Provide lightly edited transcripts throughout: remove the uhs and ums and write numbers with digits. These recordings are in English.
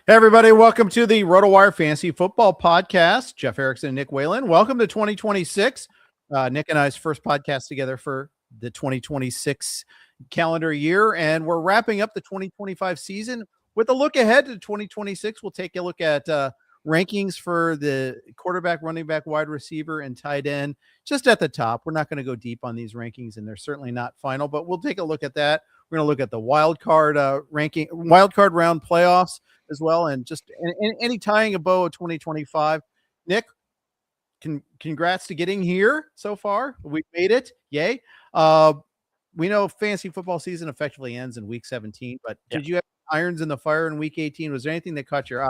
Hey, everybody. Welcome to the RotoWire Fantasy Football Podcast. Jeff Erickson and Nick Whalen. Welcome to 2026. Nick and I's first podcast together for the 2026 calendar year. And we're wrapping up the 2025 season with a look ahead to 2026. We'll take a look at rankings for the quarterback, running back, wide receiver, and tight end just at the top. We're not going to go deep on these rankings, and they're certainly not final, but we'll take a look at that. We're going to look at the wild card round playoffs as well, and just any tying a bow of 2025. Nick, congrats to getting here so far. We made it. Yay. We know fantasy football season effectively ends in week 17, but did you have irons in the fire in week 18? Was there anything that caught your eye?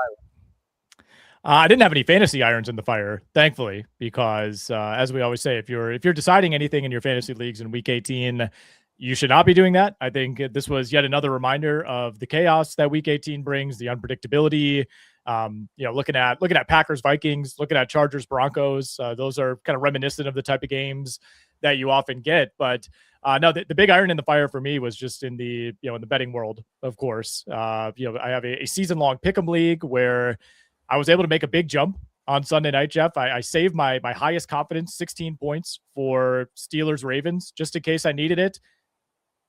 I didn't have any fantasy irons in the fire, thankfully, because as we always say, if you're deciding anything in your fantasy leagues in week 18, you should not be doing that. I think this was yet another reminder of the chaos that week 18 brings, the unpredictability. Looking at Packers, Vikings, looking at Chargers, Broncos. Those are kind of reminiscent of the type of games that you often get. But no, the big iron in the fire for me was just in the betting world, of course. I have a season-long pick'em league where I was able to make a big jump on Sunday night, Jeff. I saved my highest confidence 16 points for Steelers Ravens just in case I needed it.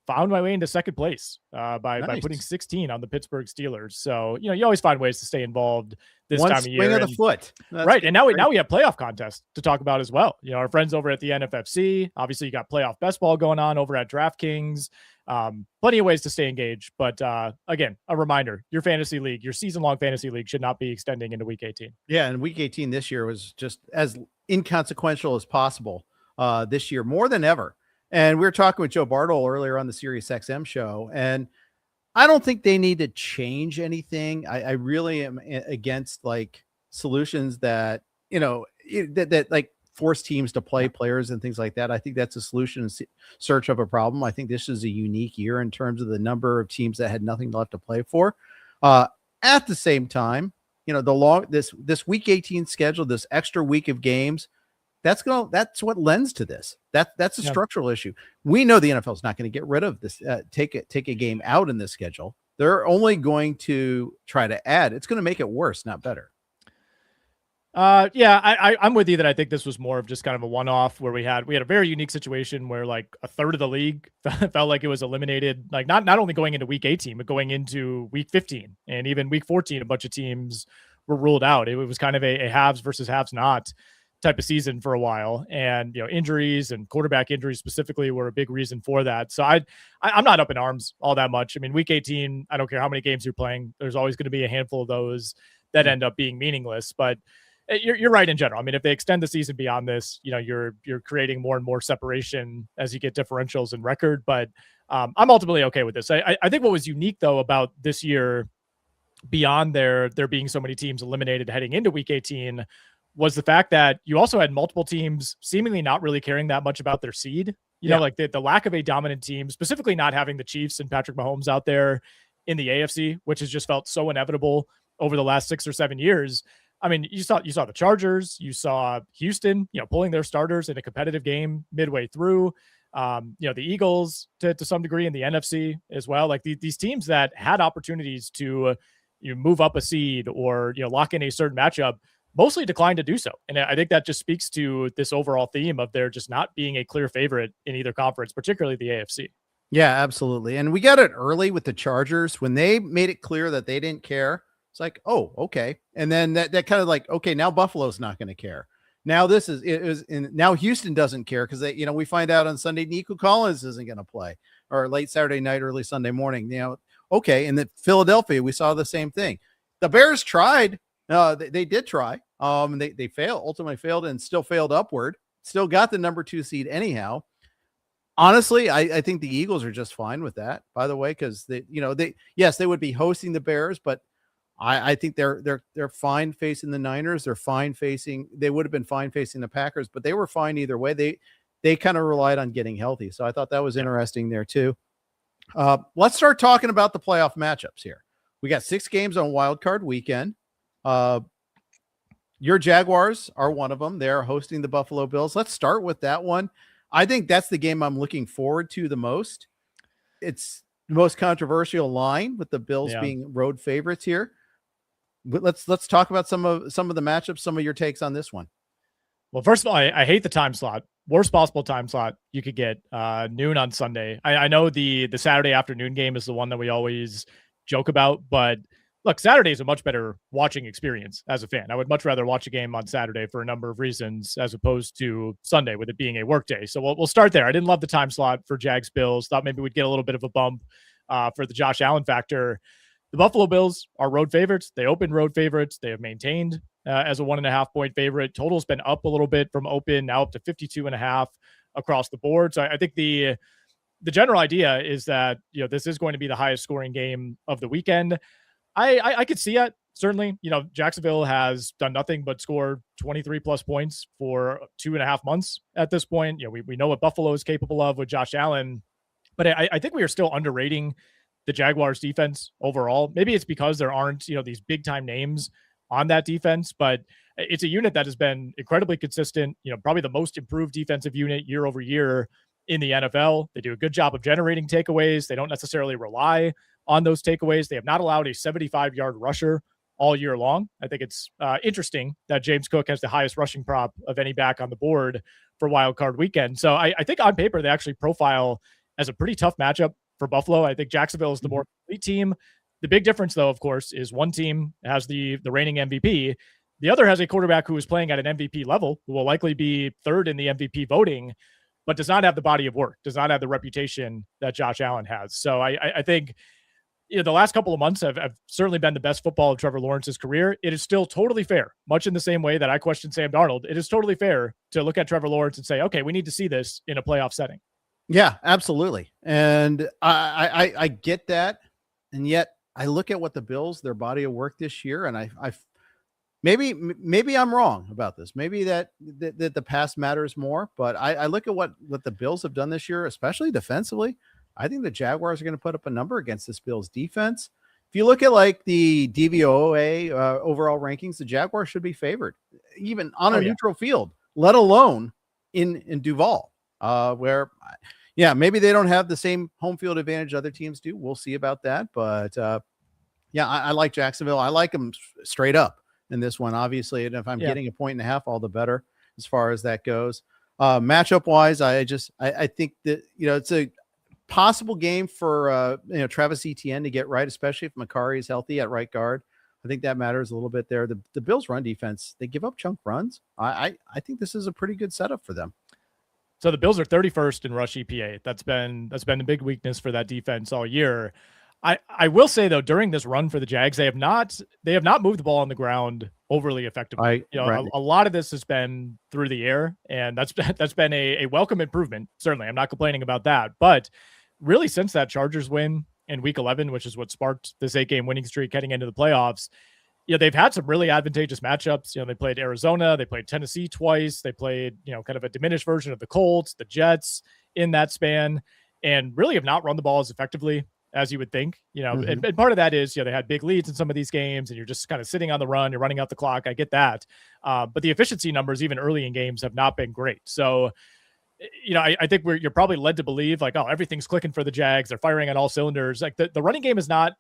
Found my way into second place by putting 16 on the Pittsburgh Steelers. So, you always find ways to stay involved this time of year. One swing of the foot. Right. And now we have playoff contests to talk about as well. Our friends over at the NFFC, obviously you got playoff best ball going on over at DraftKings. Plenty of ways to stay engaged. But again, a reminder, your fantasy league, your season-long fantasy league should not be extending into week 18. Yeah, and week 18 this year was just as inconsequential as possible this year, more than ever. And we were talking with Joe Bartle earlier on the Sirius XM show, and I don't think they need to change anything. I really am against like solutions that, that like force teams to play players and things like that. I think that's a solution in search of a problem. I think this is a unique year in terms of the number of teams that had nothing left to play for. At the same time, this week 18 schedule, this extra week of games, that's what lends to this. That's a structural issue. We know the NFL is not going to get rid of this. Take a game out in this schedule. They're only going to try to add. It's going to make it worse, not better. I'm with you that I think this was more of just kind of a one-off where we had a very unique situation where like a third of the league felt like it was eliminated, like not only going into week 18, but going into week 15 and even week 14, a bunch of teams were ruled out. It was kind of a haves versus haves not type of season for a while. And, injuries and quarterback injuries specifically were a big reason for that. So I'm not up in arms all that much. I mean, week 18, I don't care how many games you're playing. There's always going to be a handful of those that end up being meaningless, but you're right in general. I mean, if they extend the season beyond this, you're creating more and more separation as you get differentials in record, but I'm ultimately okay with this. I think what was unique though about this year beyond there being so many teams eliminated heading into week 18 was the fact that you also had multiple teams seemingly not really caring that much about their seed. Like the lack of a dominant team, specifically not having the Chiefs and Patrick Mahomes out there in the AFC, which has just felt so inevitable over the last 6 or 7 years. I mean, you saw the Chargers, you saw Houston, pulling their starters in a competitive game midway through. The Eagles to some degree in the NFC as well. Like these teams that had opportunities to move up a seed or lock in a certain matchup mostly declined to do so. And I think that just speaks to this overall theme of there just not being a clear favorite in either conference, particularly the AFC. Yeah, absolutely. And we got it early with the Chargers when they made it clear that they didn't care. It's like, oh, okay. And then that kind of like, okay, now Buffalo's not going to care. Now now Houston doesn't care because we find out on Sunday, Nico Collins isn't going to play, or late Saturday night, early Sunday morning, okay. And then Philadelphia, we saw the same thing. The Bears tried. They did try. They ultimately failed and still failed upward. Still got the number 2 seed anyhow. Honestly, I think the Eagles are just fine with that, by the way, because they would be hosting the Bears, but I think they're fine facing the Niners. They would have been fine facing the Packers, but they were fine either way. They kind of relied on getting healthy. So I thought that was interesting there too. Let's start talking about the playoff matchups here. We got 6 games on Wild Card Weekend. Your Jaguars are one of them. They're hosting the Buffalo Bills. Let's start with that one. I think that's the game I'm looking forward to the most. It's the most controversial line with the Bills being road favorites here. let's talk about some of the matchups, some of your takes on this one. Well, first of all, I hate the time slot. Worst possible time slot you could get, noon on Sunday. I know the Saturday afternoon game is the one that we always joke about, but look, Saturday is a much better watching experience as a fan. I would much rather watch a game on Saturday for a number of reasons as opposed to Sunday with it being a work day. So we'll start there. I didn't love the time slot for Jags-Bills. Thought maybe we'd get a little bit of a bump for the Josh Allen factor. The Buffalo Bills are road favorites. They opened road favorites. They have maintained as a 1.5 point favorite. Total's been up a little bit from open, now up to 52.5 across the board. So I think the general idea is that, this is going to be the highest scoring game of the weekend. I could see it. Certainly, Jacksonville has done nothing but score 23 plus points for 2.5 months at this point. We know what Buffalo is capable of with Josh Allen, but I think we are still underrating the Jaguars defense overall. Maybe it's because there aren't, these big time names on that defense, but it's a unit that has been incredibly consistent, probably the most improved defensive unit year over year in the NFL. They do a good job of generating takeaways. They don't necessarily rely on those takeaways. They have not allowed a 75-yard rusher all year long. I think it's interesting that James Cook has the highest rushing prop of any back on the board for Wild Card Weekend. So I think on paper, they actually profile as a pretty tough matchup for Buffalo. I think Jacksonville is the more complete team. The big difference, though, of course, is one team has the reigning MVP. The other has a quarterback who is playing at an MVP level, who will likely be third in the MVP voting, but does not have the body of work, does not have the reputation that Josh Allen has. So I think the last couple of months have certainly been the best football of Trevor Lawrence's career. It is still totally fair, much in the same way that I question Sam Darnold. It is totally fair to look at Trevor Lawrence and say, okay, we need to see this in a playoff setting. Yeah, absolutely. And I get that. And yet I look at what the Bills, their body of work this year, and I maybe I'm wrong about this. Maybe that the past matters more, but I look at what the Bills have done this year, especially defensively. I think the Jaguars are going to put up a number against this Bills defense. If you look at like the DVOA overall rankings, the Jaguars should be favored, even on a neutral field, let alone in Duval, where, maybe they don't have the same home field advantage other teams do. We'll see about that. But I like Jacksonville. I like them straight up in this one, obviously. And if I'm getting 1.5, all the better as far as that goes. Matchup wise, I think that, it's a possible game for Travis Etienne to get right, especially if Makari is healthy at right guard. I think that matters a little bit there. The Bills run defense, they give up chunk runs. I think this is a pretty good setup for them. So the Bills are 31st in rush EPA. That's been a big weakness for that defense all year. I will say though, during this run for the Jags, they have not moved the ball on the ground overly effectively. A lot of this has been through the air, and that's been a welcome improvement. Certainly, I'm not complaining about that. But really, since that Chargers win in Week 11, which is what sparked this 8-game winning streak heading into the playoffs, they've had some really advantageous matchups. They played Arizona, they played Tennessee twice, they played kind of a diminished version of the Colts, the Jets in that span, and really have not run the ball as effectively as you would think, and part of that is, they had big leads in some of these games and you're just kind of sitting on the run, you're running out the clock. I get that. But the efficiency numbers, even early in games, have not been great. So, I think you're probably led to believe like, oh, everything's clicking for the Jags. They're firing on all cylinders. Like the running game has not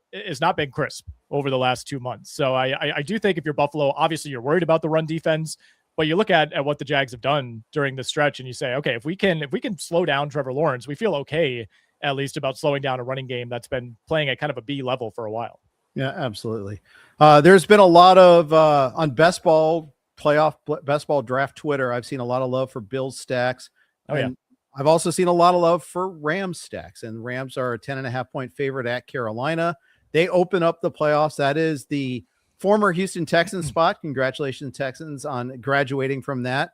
been crisp over the last 2 months. So I do think if you're Buffalo, obviously you're worried about the run defense, but you look at what the Jags have done during the stretch and you say, okay, if we can slow down Trevor Lawrence, we feel okay at least about slowing down a running game that's been playing at kind of a B level for a while. Yeah, absolutely. There's been a lot of on best ball draft Twitter. I've seen a lot of love for Bills stacks. I've also seen a lot of love for Rams stacks, and Rams are a 10.5 point favorite at Carolina. They open up the playoffs. That is the former Houston Texans spot. Congratulations, Texans, on graduating from that.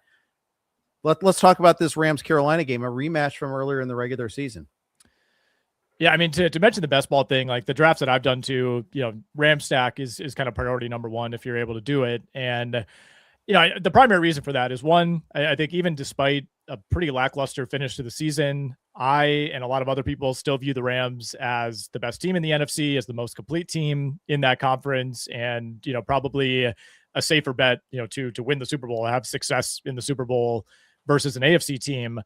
Let's talk about this Rams Carolina game, a rematch from earlier in the regular season. Yeah, I mean, to mention the best ball thing, like the drafts that I've done too, Ram stack is kind of priority number one if you're able to do it. And, the primary reason for that is one, I think even despite a pretty lackluster finish to the season, I and a lot of other people still view the Rams as the best team in the NFC, as the most complete team in that conference, and, probably a safer bet, to win the Super Bowl, have success in the Super Bowl versus an AFC team.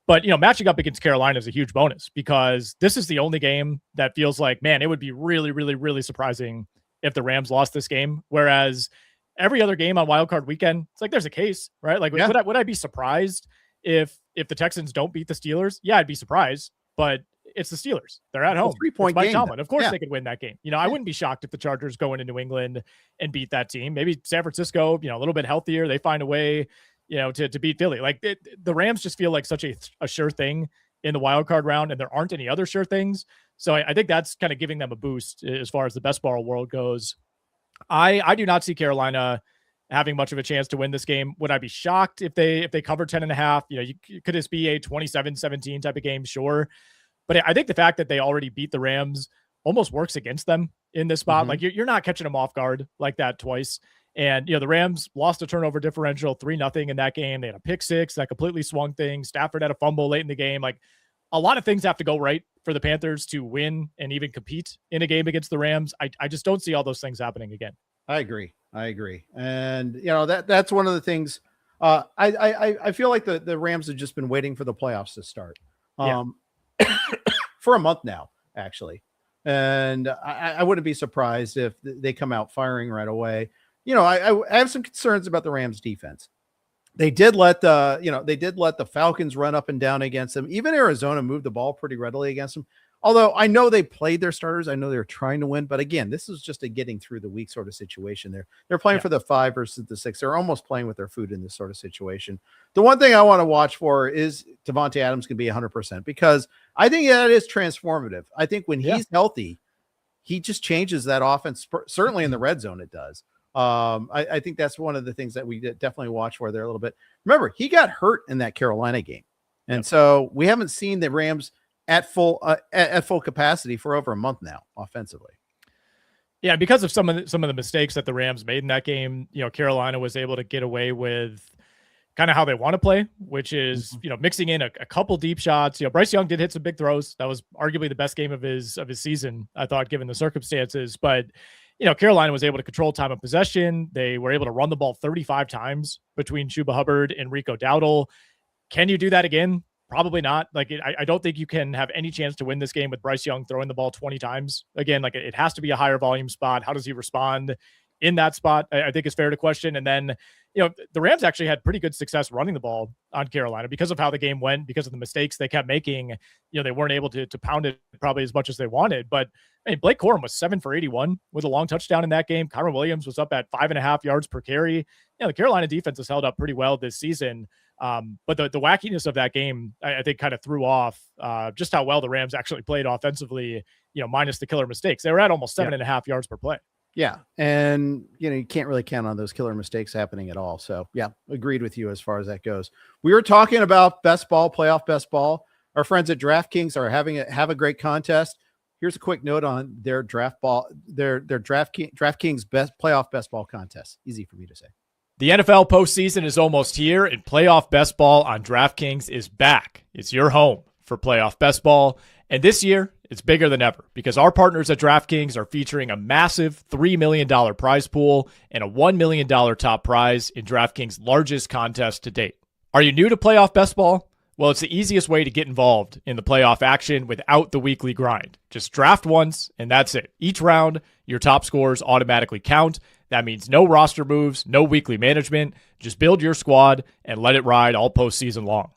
But, matching up against Carolina is a huge bonus because this is the only game that feels like, man, it would be really, really, really surprising if the Rams lost this game. Whereas every other game on Wild Card Weekend, it's like there's a case, right? Like, would I be surprised if the Texans don't beat the Steelers? Yeah, I'd be surprised, but it's the Steelers. They're at home. 3-point game. Tomlin. Of course they could win that game. I wouldn't be shocked if the Chargers go into New England and beat that team. Maybe San Francisco, a little bit healthier. They find a way, to beat Philly. Like the Rams just feel like such a sure thing in the wild card round, and there aren't any other sure things. So I think that's kind of giving them a boost as far as the best ball world goes. I do not see Carolina having much of a chance to win this game. Would I be shocked if they cover 10.5? Could this be a 27-17 type of game? Sure. But I think the fact that they already beat the Rams almost works against them in this spot. Like you're not catching them off guard like that twice. And, the Rams lost a turnover differential 3-0 in that game. They had a pick six that completely swung things. Stafford had a fumble late in the game. Like a lot of things have to go right for the Panthers to win and even compete in a game against the Rams. I just don't see all those things happening again. I agree. And, that's one of the things I feel like the Rams have just been waiting for the playoffs to start for a month now, actually. And I wouldn't be surprised if they come out firing right away. I have some concerns about the Rams defense. They did let the Falcons run up and down against them. Even Arizona moved the ball pretty readily against them. Although I know they played their starters. I know they're trying to win, but again, this is just a getting through the week sort of situation. They're playing for the 5 versus the 6. They're almost playing with their food in this sort of situation. The one thing I want to watch for is Devontae Adams can be 100%, because I think that is transformative. I think when he's healthy, he just changes that offense. Certainly in the red zone, it does. I think that's one of the things that we definitely watch for there a little bit. Remember, he got hurt in that Carolina game. And so we haven't seen the Rams at full capacity for over a month now offensively. Yeah, because of some of the mistakes that the Rams made in that game, Carolina was able to get away with kind of how they want to play, which is, mixing in a couple deep shots. Bryce Young did hit some big throws. That was arguably the best game of his season, I thought, given the circumstances. But Carolina was able to control time of possession. They were able to run the ball 35 times between Chuba Hubbard and Rico Dowdle. Can you do that again? Probably not. Like, I don't think you can have any chance to win this game with Bryce Young throwing the ball 20 times. Again, like it has to be a higher volume spot. How does he respond in that spot? I think it's fair to question. And then, the Rams actually had pretty good success running the ball on Carolina because of how the game went, because of the mistakes they kept making. They weren't able to pound it probably as much as they wanted. But Blake Corum was 7 for 81 with a long touchdown in that game. Kyron Williams was up at 5.5 yards per carry. The Carolina defense has held up pretty well this season. But the wackiness of that game, I think, kind of threw off just how well the Rams actually played offensively, minus the killer mistakes. They were at almost 7.5 yards per play. Yeah. And, you can't really count on those killer mistakes happening at all. So, yeah, agreed with you as far as that goes. We were talking about best ball, playoff best ball. Our friends at DraftKings are have a great contest. Here's a quick note on their DraftKings playoff best ball contest. Easy for me to say. The NFL postseason is almost here, and playoff best ball on DraftKings is back. It's your home for playoff best ball. And this year, it's bigger than ever because our partners at DraftKings are featuring a massive $3 million prize pool and a $1 million top prize in DraftKings' largest contest to date. Are you new to playoff best ball? Well, it's the easiest way to get involved in the playoff action without the weekly grind. Just draft once, and that's it. Each round, your top scores automatically count. That means no roster moves, no weekly management. Just build your squad and let it ride all postseason long.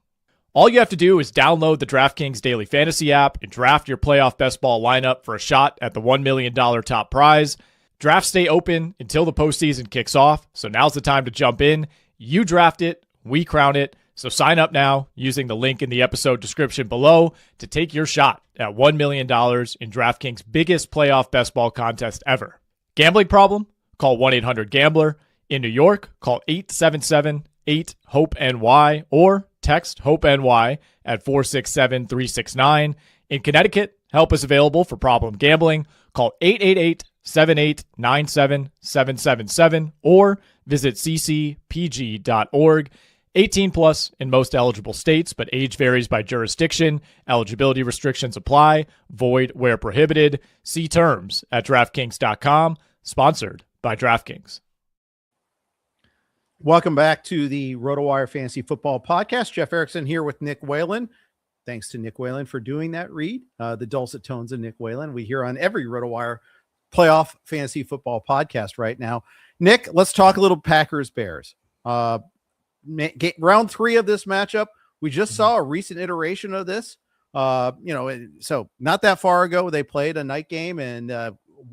All you have to do is download the DraftKings Daily Fantasy app and draft your playoff best ball lineup for a shot at the $1 million top prize. Drafts stay open until the postseason kicks off, so now's the time to jump in. You draft it, we crown it. So sign up now using the link in the episode description below to take your shot at $1 million in DraftKings' biggest playoff best ball contest ever. Gambling problem? Call 1-800-GAMBLER. In New York, call 877-8-HOPE-NY or text HOPE-NY at 467-369. In Connecticut, help is available for problem gambling. Call 888-78-97-777 or visit ccpg.org. 18 plus in most eligible states, but age varies by jurisdiction. Eligibility restrictions apply. Void where prohibited. See terms at DraftKings.com. Sponsored by DraftKings. Welcome back to the RotoWire Fantasy Football Podcast. Jeff Erickson here with Nick Whalen. Thanks to Nick Whalen for doing that read. The dulcet tones of Nick Whalen we hear on every RotoWire playoff fantasy football podcast right now. Nick, let's talk a little Packers Bears. Round 3 of this matchup. We just saw a recent iteration of this. So not that far ago, they played a night game and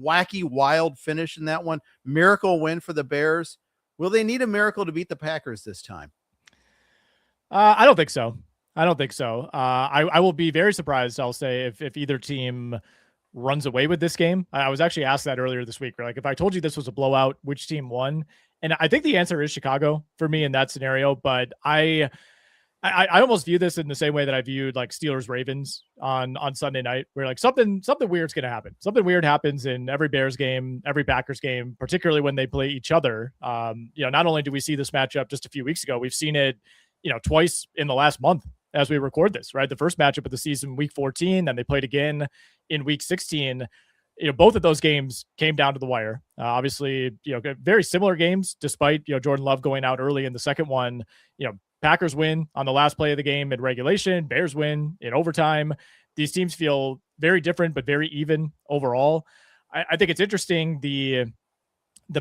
wacky, wild finish in that one. Miracle win for the Bears. Will they need a miracle to beat the Packers this time? I don't think so. I will be very surprised, I'll say, if either team runs away with this game. I was actually asked that earlier this week. Like, if I told you this was a blowout, which team won? And I think the answer is Chicago for me in that scenario. But I almost view this in the same way that I viewed like Steelers Ravens on Sunday night, where like something weird's going to happen. Something weird happens in every Bears game, every Packers game, particularly when they play each other. Not only do we see this matchup just a few weeks ago, we've seen it, twice in the last month as we record this, right? The first matchup of the season, week 14, then they played again in week 16. Both of those games came down to the wire. Obviously, very similar games, despite, Jordan Love going out early in the second one. Packers win on the last play of the game in regulation. Bears win in overtime. These teams feel very different, but very even overall. I think it's interesting the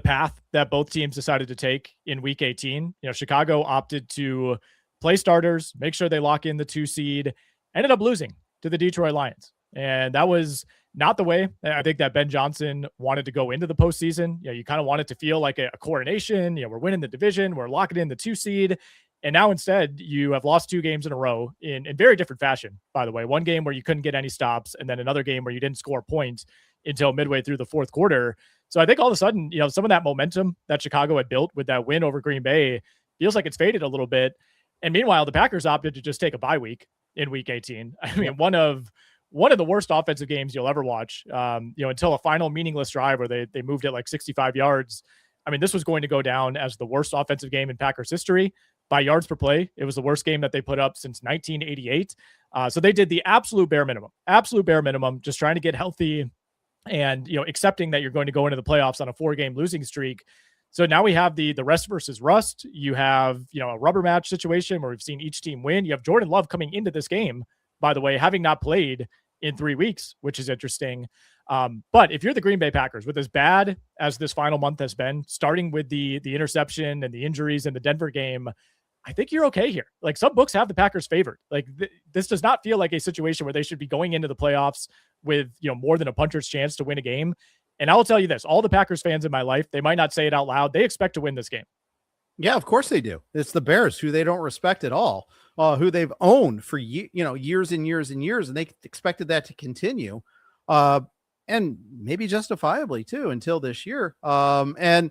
path that both teams decided to take in week 18. Chicago opted to play starters, make sure they lock in the 2 seed, ended up losing to the Detroit Lions. And that was not the way I think that Ben Johnson wanted to go into the postseason. You kind of want it to feel like a coronation. We're winning the division, we're locking in the 2 seed. And now instead you have lost 2 games in a row in very different fashion, by the way. One game where you couldn't get any stops, and then another game where you didn't score a point until midway through the fourth quarter. So I think all of a sudden, some of that momentum that Chicago had built with that win over Green Bay feels like it's faded a little bit. And meanwhile, the Packers opted to just take a bye week in week 18. I mean, one of the worst offensive games you'll ever watch, until a final meaningless drive where they moved it like 65 yards. I mean, this was going to go down as the worst offensive game in Packers history by yards per play. It was the worst game that they put up since 1988. So they did the absolute bare minimum, just trying to get healthy and, accepting that you're going to go into the playoffs on a 4-game losing streak. So now we have the rest versus rust. You have, a rubber match situation where we've seen each team win. You have Jordan Love coming into this game, by the way, having not played in 3 weeks, which is interesting. But if you're the Green Bay Packers, with as bad as this final month has been, starting with the interception and the injuries in the Denver game, I think you're okay here. Like, some books have the Packers favored. Like, this does not feel like a situation where they should be going into the playoffs with, more than a puncher's chance to win a game. And I will tell you this, all the Packers fans in my life, they might not say it out loud, they expect to win this game. Yeah, of course they do. It's the Bears, who they don't respect at all, who they've owned for years and years and years, and they expected that to continue, and maybe justifiably too, until this year. I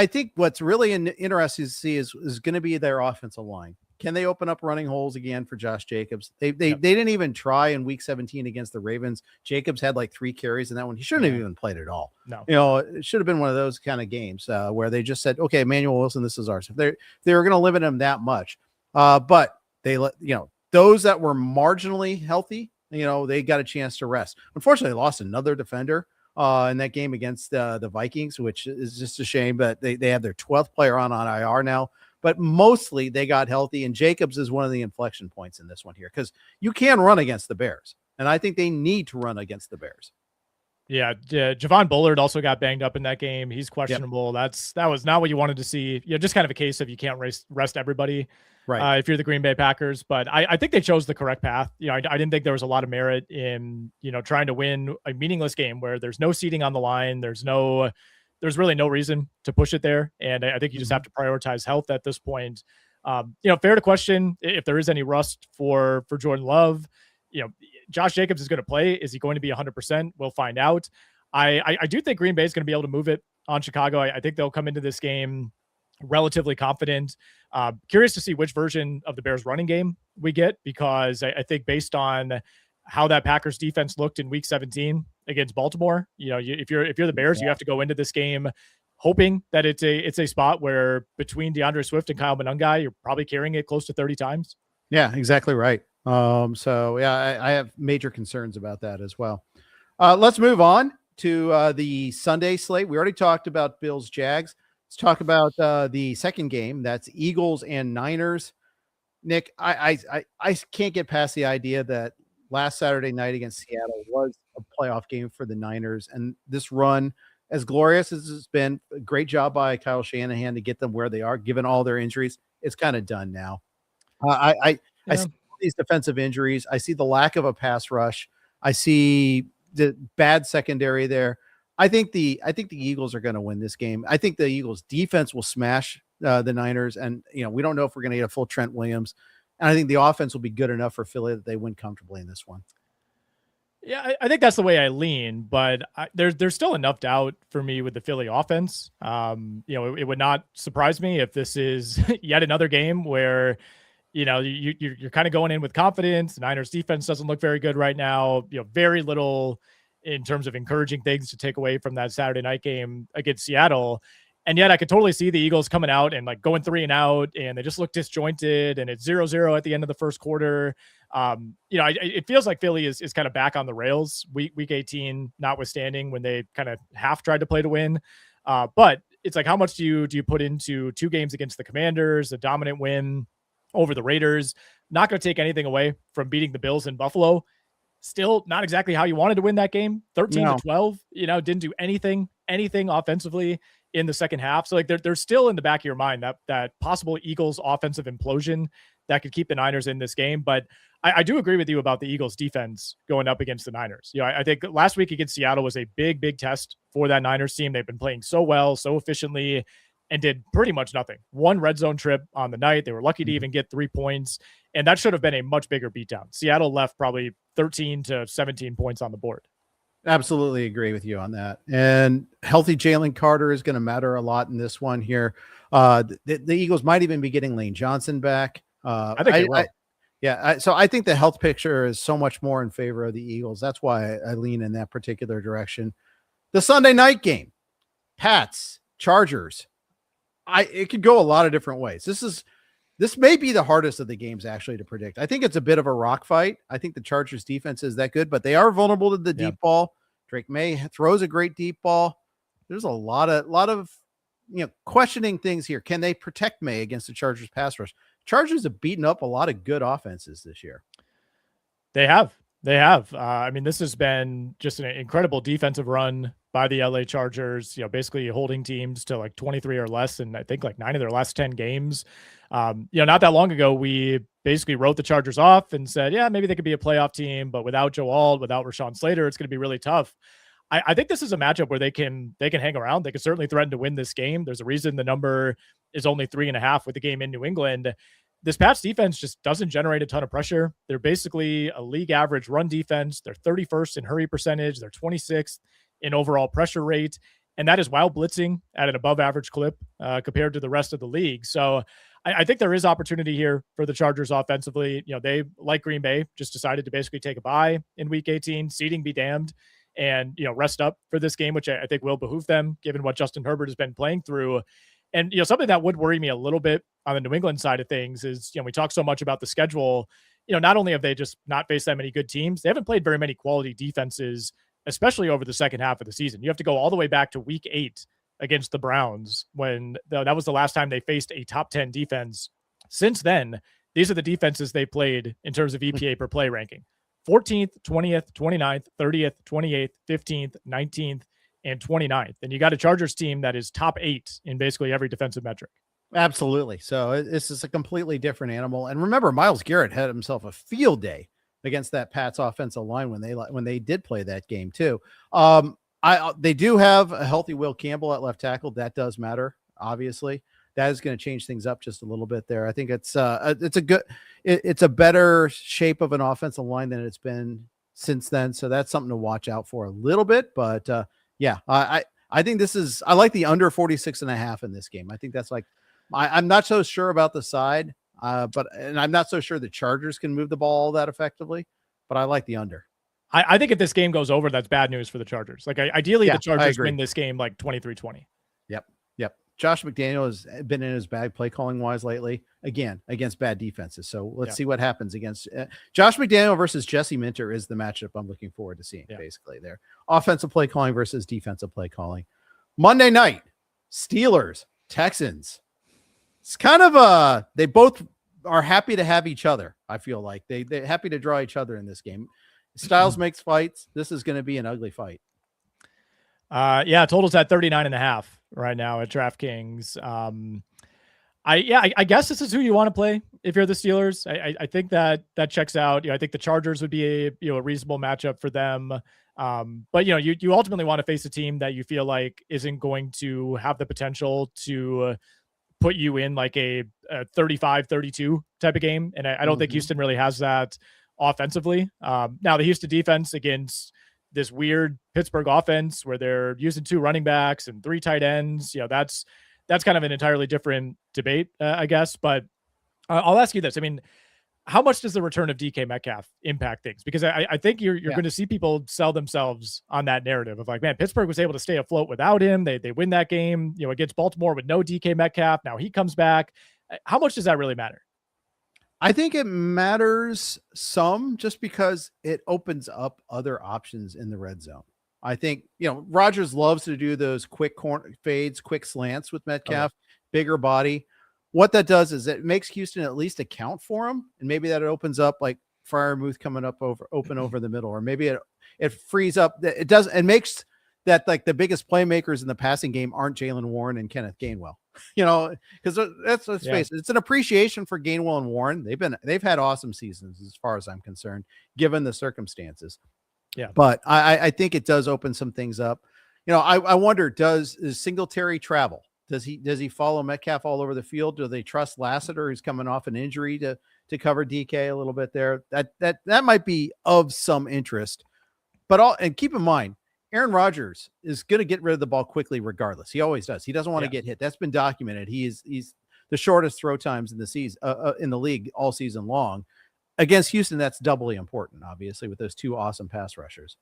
think what's really interesting to see is going to be their offensive line. Can they open up running holes again for Josh Jacobs? They didn't even try in week 17 against the Ravens. Jacobs had like 3 carries in that one. He shouldn't have even played at all. No, it should have been one of those kind of games where they just said, okay, Emmanuel Wilson, this is ours. They were going to limit him that much. But they let, those that were marginally healthy, they got a chance to rest. Unfortunately, they lost another defender in that game against the Vikings, which is just a shame, but they have their 12th player on IR now. But mostly they got healthy, and Jacobs is one of the inflection points in this one here, because you can run against the Bears, and I think they need to run against the Bears. Yeah. Javon Bullard also got banged up in that game. He's questionable. Yep. That was not what you wanted to see. Just kind of a case of you can't rest everybody, right? If you're the Green Bay Packers, but I think they chose the correct path. I didn't think there was a lot of merit in trying to win a meaningless game where there's no seeding on the line. There's really no reason to push it there. And I think you just have to prioritize health at this point. Fair to question if there is any rust for Jordan Love. Josh Jacobs is going to play. Is he going to be 100%? We'll find out. I do think Green Bay is going to be able to move it on Chicago. I think they'll come into this game relatively confident. Curious to see which version of the Bears running game we get, because I think based on how that Packers defense looked in week 17 against Baltimore, if you're the Bears, you have to go into this game hoping that it's a spot where between DeAndre Swift and Kyle Monangai, you're probably carrying it close to 30 times. Yeah, exactly right. I have major concerns about that as well. Let's move on to the Sunday slate. We already talked about Bills Jags. Let's talk about the second game. That's Eagles and Niners. Nick, I can't get past the idea that last Saturday night against Seattle was a a playoff game for the Niners. And this run, as glorious as it's been, a great job by Kyle Shanahan to get them where they are, given all their injuries. It's kind of done now. I see these defensive injuries. I see the lack of a pass rush. I see the bad secondary there. I think the Eagles are going to win this game. I think the Eagles defense will smash the Niners. And, we don't know if we're going to get a full Trent Williams. And I think the offense will be good enough for Philly that they win comfortably in this one. Yeah, I think that's the way I lean, but there's still enough doubt for me with the Philly offense. It would not surprise me if this is yet another game where, you're kind of going in with confidence. Niners defense doesn't look very good right now. Very little in terms of encouraging things to take away from that Saturday night game against Seattle. And yet I could totally see the Eagles coming out and like going 3 and out, and they just look disjointed, and it's 0-0 at the end of the first quarter. It feels like Philly is kind of back on the rails, week 18, notwithstanding when they kind of half tried to play to win. But it's like, how much do you put into 2 games against the Commanders, a dominant win over the Raiders? Not going to take anything away from beating the Bills in Buffalo. Still not exactly how you wanted to win that game. 13-12, didn't do anything offensively in the second half. So like there's still in the back of your mind that possible Eagles offensive implosion that could keep the Niners in this game. But I do agree with you about the Eagles defense going up against the Niners. I think last week against Seattle was a big test for that Niners team. They've been playing so well, so efficiently, and did pretty much nothing. 1 red zone trip on the night. They were lucky to even get 3 points, and that should have been a much bigger beatdown. Seattle left probably 13 to 17 points on the board. Absolutely agree with you on that. And healthy Jalen Carter is going to matter a lot in this one here. The Eagles might even be getting Lane Johnson back. I think they will. So I think the health picture is so much more in favor of the Eagles. That's why I lean in that particular direction. The Sunday night game, Pats, Chargers. It could go a lot of different ways. This may be the hardest of the games actually to predict. I think it's a bit of a rock fight. I think the Chargers defense is that good, but they are vulnerable to the deep ball. Drake May throws a great deep ball. There's a lot of questioning things here. Can they protect May against the Chargers pass rush? Chargers have beaten up a lot of good offenses this year. They have. This has been just an incredible defensive run by the LA Chargers, basically holding teams to like 23 or less. And I think like 9 of their last 10 games. Not that long ago, we basically wrote the Chargers off and said, yeah, maybe they could be a playoff team, but without Joe Alt, without Rashawn Slater, it's going to be really tough. I think this is a matchup where they can hang around. They can certainly threaten to win this game. There's a reason the number is only 3.5 with the game in New England. This Pats defense just doesn't generate a ton of pressure. They're basically a league average run defense. They're 31st in hurry percentage. They're 26th in overall pressure rate. And that is while blitzing at an above average clip compared to the rest of the league. So I think there is opportunity here for the Chargers offensively. They, like Green Bay, just decided to basically take a bye in week 18, seeding be damned, and, rest up for this game, which I think will behoove them given what Justin Herbert has been playing through. And, something that would worry me a little bit on the New England side of things is, we talk so much about the schedule. Not only have they just not faced that many good teams, they haven't played very many quality defenses, especially over the second half of the season. You have to go all the way back to week 8 against the Browns when that was the last time they faced a top 10 defense. Since then, these are the defenses they played in terms of EPA per play ranking: 14th, 20th, 29th, 30th, 28th, 15th, 19th, and 29th. And you got a Chargers team that is top 8 in basically every defensive metric. Absolutely. So this is a completely different animal. And remember, Myles Garrett had himself a field day against that Pats offensive line when they did play that game too. They do have a healthy Will Campbell at left tackle. That does matter, obviously. That is going to change things up just a little bit there. I think it's a better shape of an offensive line than it's been since then. So that's something to watch out for a little bit. But I think I like the under 46.5 in this game. I think that's like, I'm not so sure about the side, and I'm not so sure the Chargers can move the ball all that effectively, but I like the under. I think if this game goes over, that's bad news for the Chargers. Like ideally the Chargers win this game like 23-20. Yep. Josh McDaniel has been in his bag play calling wise lately, again, against bad defenses. So let's see what happens against Josh McDaniel versus Jesse Minter is the matchup I'm looking forward to seeing basically there. Offensive play calling versus defensive play calling. Monday night, Steelers, Texans. It's kind of they both are happy to have each other. I feel like they're happy to draw each other in this game. Styles makes fights. This is going to be an ugly fight. Yeah, total's at 39.5 right now at DraftKings. I guess this is who you want to play if you're the Steelers. I think that checks out. I think the Chargers would be a reasonable matchup for them. But you ultimately want to face a team that you feel like isn't going to have the potential to put you in like a 35-32 type of game. And I don't think Houston really has that offensively. Now the Houston defense against this weird Pittsburgh offense where they're using 2 running backs and 3 tight ends, that's kind of an entirely different debate, I guess. But I'll ask you this. I mean, how much does the return of DK Metcalf impact things? Because I think you're going to see people sell themselves on that narrative of like, man, Pittsburgh was able to stay afloat without him. They win that game, against Baltimore with no DK Metcalf. Now he comes back. How much does that really matter? I think it matters some just because it opens up other options in the red zone. I think, Rodgers loves to do those quick corner fades, quick slants with Metcalf, bigger body. What that does is it makes Houston at least account for him. And maybe that opens up like Freiermuth coming up open over the middle, or maybe it frees up. It does. It makes that like the biggest playmakers in the passing game aren't Jaylen Warren and Kenneth Gainwell, because let's face it, it's an appreciation for Gainwell and Warren. They've had awesome seasons as far as I'm concerned, given the circumstances. Yeah. But I think it does open some things up. I wonder, is Singletary travel? Does he follow Metcalf all over the field? Do they trust Lassiter, who's coming off an injury, to cover DK a little bit there? That might be of some interest. And keep in mind, Aaron Rodgers is going to get rid of the ball quickly regardless. He always does. He doesn't want to get hit. That's been documented. He's the shortest throw times in the season in the league all season long. Against Houston, that's doubly important, obviously, with those 2 awesome pass rushers.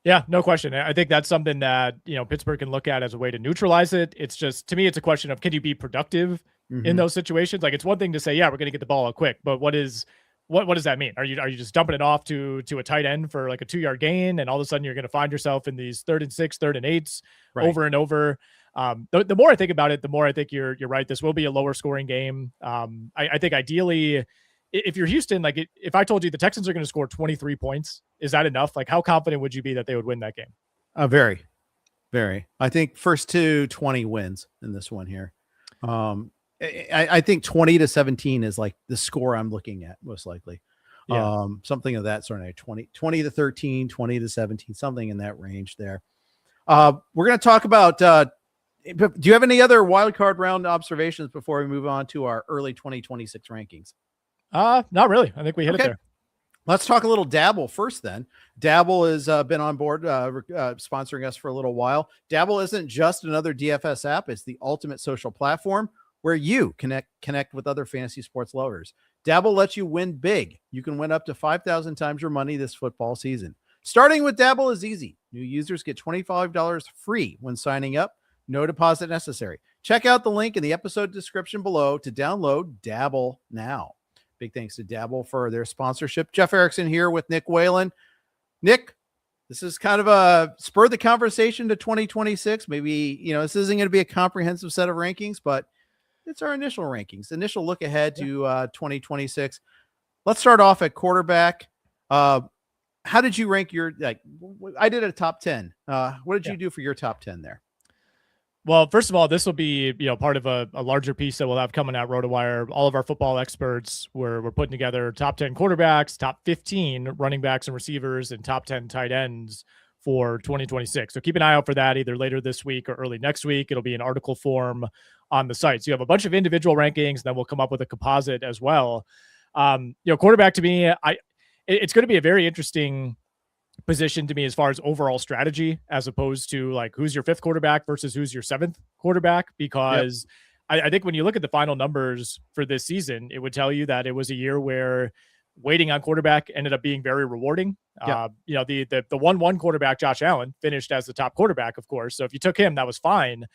Yeah, no question. I think that's something that, Pittsburgh can look at as a way to neutralize it. It's just, to me, it's a question of, can you be productive in those situations? Like, it's one thing to say, yeah, we're going to get the ball out quick, but what does that mean? Are you just dumping it off to a tight end for like a 2-yard gain, and all of a sudden you're going to find yourself in these 3rd and 6, 3rd and 8s over and over? The more I think about it, the more I think you're right. This will be a lower scoring game. I think ideally, if you're Houston, like if I told you the Texans are going to score 23 points, is that enough? Like, how confident would you be that they would win that game? Very, very. I think first to 20 wins in this one here. I think 20-17 is like the score I'm looking at most likely. Yeah. Something of that sort of 20-13, 20-17, something in that range there. We're going to talk about, do you have any other wild card round observations before we move on to our early 2026 rankings? Not really. I think we hit it there. Let's talk a little Dabble first then. Dabble has been on board, sponsoring us for a little while. Dabble isn't just another DFS app. It's the ultimate social platform where you connect with other fantasy sports lovers. Dabble lets you win big. You can win up to 5,000 times your money this football season. Starting with Dabble is easy. New users get $25 free when signing up. No deposit necessary. Check out the link in the episode description below to download Dabble now. Big thanks to Dabble for their sponsorship. Jeff Erickson here with Nick Whalen. Nick, this is kind of a spur the conversation to 2026. Maybe, this isn't going to be a comprehensive set of rankings, but it's our initial rankings, initial look ahead to 2026. Let's start off at quarterback. How did you rank I did a top 10. What did you do for your top 10 there? Well, first of all, this will be, part of a larger piece that we'll have coming out RotoWire. All of our football experts we're putting together top 10 quarterbacks, top 15 running backs and receivers, and top 10 tight ends for 2026. So keep an eye out for that either later this week or early next week. It'll be in article form on the site. So you have a bunch of individual rankings, and then we'll come up with a composite as well. Quarterback to me, it's going to be a very interesting position to me as far as overall strategy, as opposed to like who's your 5th quarterback versus who's your 7th quarterback, because I think when you look at the final numbers for this season, it would tell you that it was a year where waiting on quarterback ended up being very rewarding. The 1-1 quarterback, Josh Allen, finished as the top quarterback, of course. So if you took him, that was fine.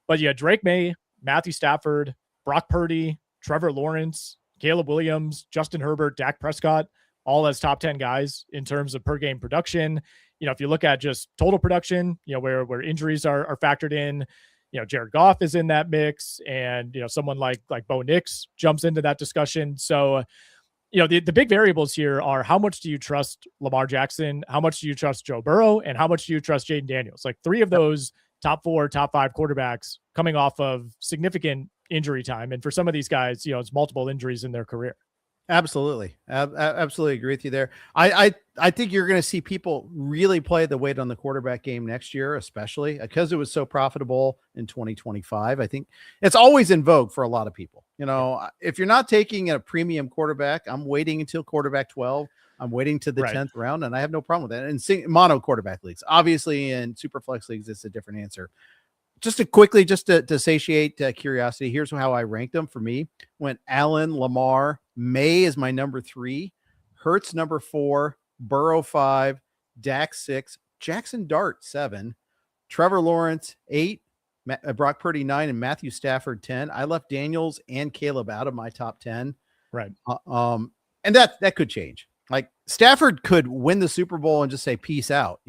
But you had Drake May, Matthew Stafford, Brock Purdy, Trevor Lawrence, Caleb Williams, Justin Herbert, Dak Prescott, all as top 10 guys in terms of per game production. If you look at just total production, where injuries are factored in, Jared Goff is in that mix, and someone like Bo Nix jumps into that discussion. So the big variables here are how much do you trust Lamar Jackson? How much do you trust Joe Burrow? And how much do you trust Jaden Daniels? Like 3 of those top 4, top 5 quarterbacks coming off of significant injury time. And for some of these guys, it's multiple injuries in their career. Absolutely. Absolutely agree with you there. I think you're going to see people really play the weight on the quarterback game next year, especially because it was so profitable in 2025. I think it's always in vogue for a lot of people. If you're not taking a premium quarterback, I'm waiting until quarterback 12. I'm waiting to the 10th round, and I have no problem with that. And mono quarterback leagues, obviously in super flex leagues, it's a different answer. Just to satiate curiosity, here's how I ranked them. For me, went Allen, Lamar, May is my number 3, Hurts number 4, Burrow 5, Dak 6, Jackson Dart 7, Trevor Lawrence 8, Brock Purdy 9, and Matthew Stafford 10. I left Daniels and Caleb out of my top 10. Right. And that could change. Like Stafford could win the Super Bowl and just say peace out,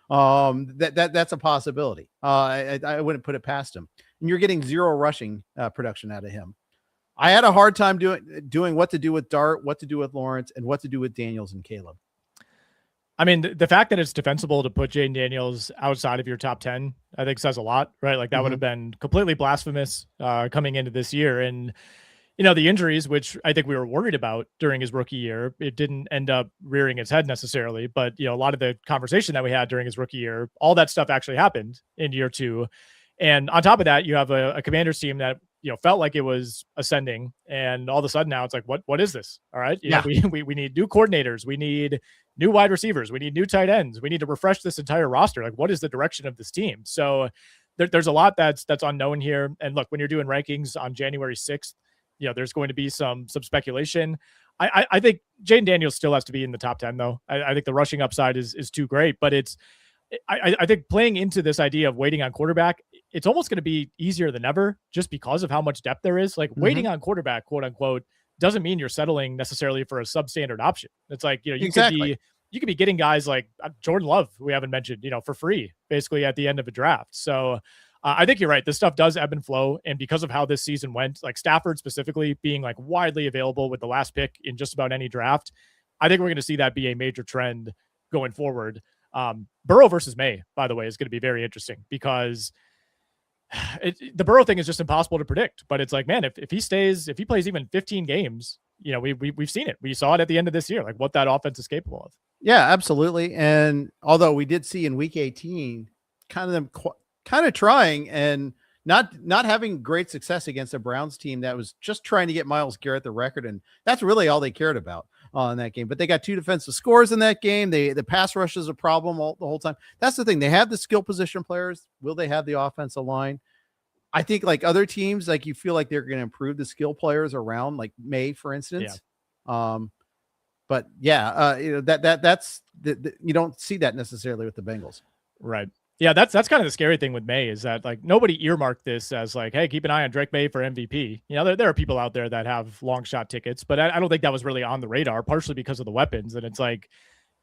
that's a possibility. I wouldn't put it past him. And you're getting 0 rushing production out of him. I had a hard time doing what to do with Dart, what to do with Lawrence, and what to do with Daniels and Caleb. I mean, the fact that it's defensible to put Jaden Daniels outside of your top 10, I think says a lot, right? Like that would have been completely blasphemous coming into this year. And, the injuries, which I think we were worried about during his rookie year, it didn't end up rearing its head necessarily. But, a lot of the conversation that we had during his rookie year, all that stuff actually happened in year 2. And on top of that, you have a Commanders team that, felt like it was ascending. And all of a sudden now it's like, what is this? All right. We need new coordinators. We need new wide receivers. We need new tight ends. We need to refresh this entire roster. Like, what is the direction of this team? So there's a lot that's unknown here. And look, when you're doing rankings on January 6th, there's going to be some speculation. I think Jaden Daniels still has to be in the top 10 though. I think the rushing upside is too great, but I think playing into this idea of waiting on quarterback, it's almost going to be easier than ever just because of how much depth there is. Like waiting on quarterback, quote unquote, doesn't mean you're settling necessarily for a substandard option. It's like, you could be getting guys like Jordan Love, who we haven't mentioned, for free basically at the end of a draft. So I think you're right. This stuff does ebb and flow. And because of how this season went, like Stafford specifically being like widely available with the last pick in just about any draft, I think we're going to see that be a major trend going forward. Burrow versus May, by the way, is going to be very interesting because the Burrow thing is just impossible to predict. But it's like, man, if he plays even 15 games, we've seen it. We saw it at the end of this year, like what that offense is capable of. Yeah, absolutely. And although we did see in week 18, kind of trying and not having great success against a Browns team that was just trying to get Myles Garrett the record. And that's really all they cared about in that game. But they got 2 defensive scores in that game. The pass rush is a problem the whole time. That's the thing. They have the skill position players. Will they have the offensive line? I think like other teams, like you feel like they're going to improve the skill players around, like May, for instance. Yeah. But yeah, that's you don't see that necessarily with the Bengals. Right. Yeah, that's kind of the scary thing with May is that like nobody earmarked this as like, hey, keep an eye on Drake May for MVP. There are people out there that have long shot tickets, but I don't think that was really on the radar, partially because of the weapons. And it's like,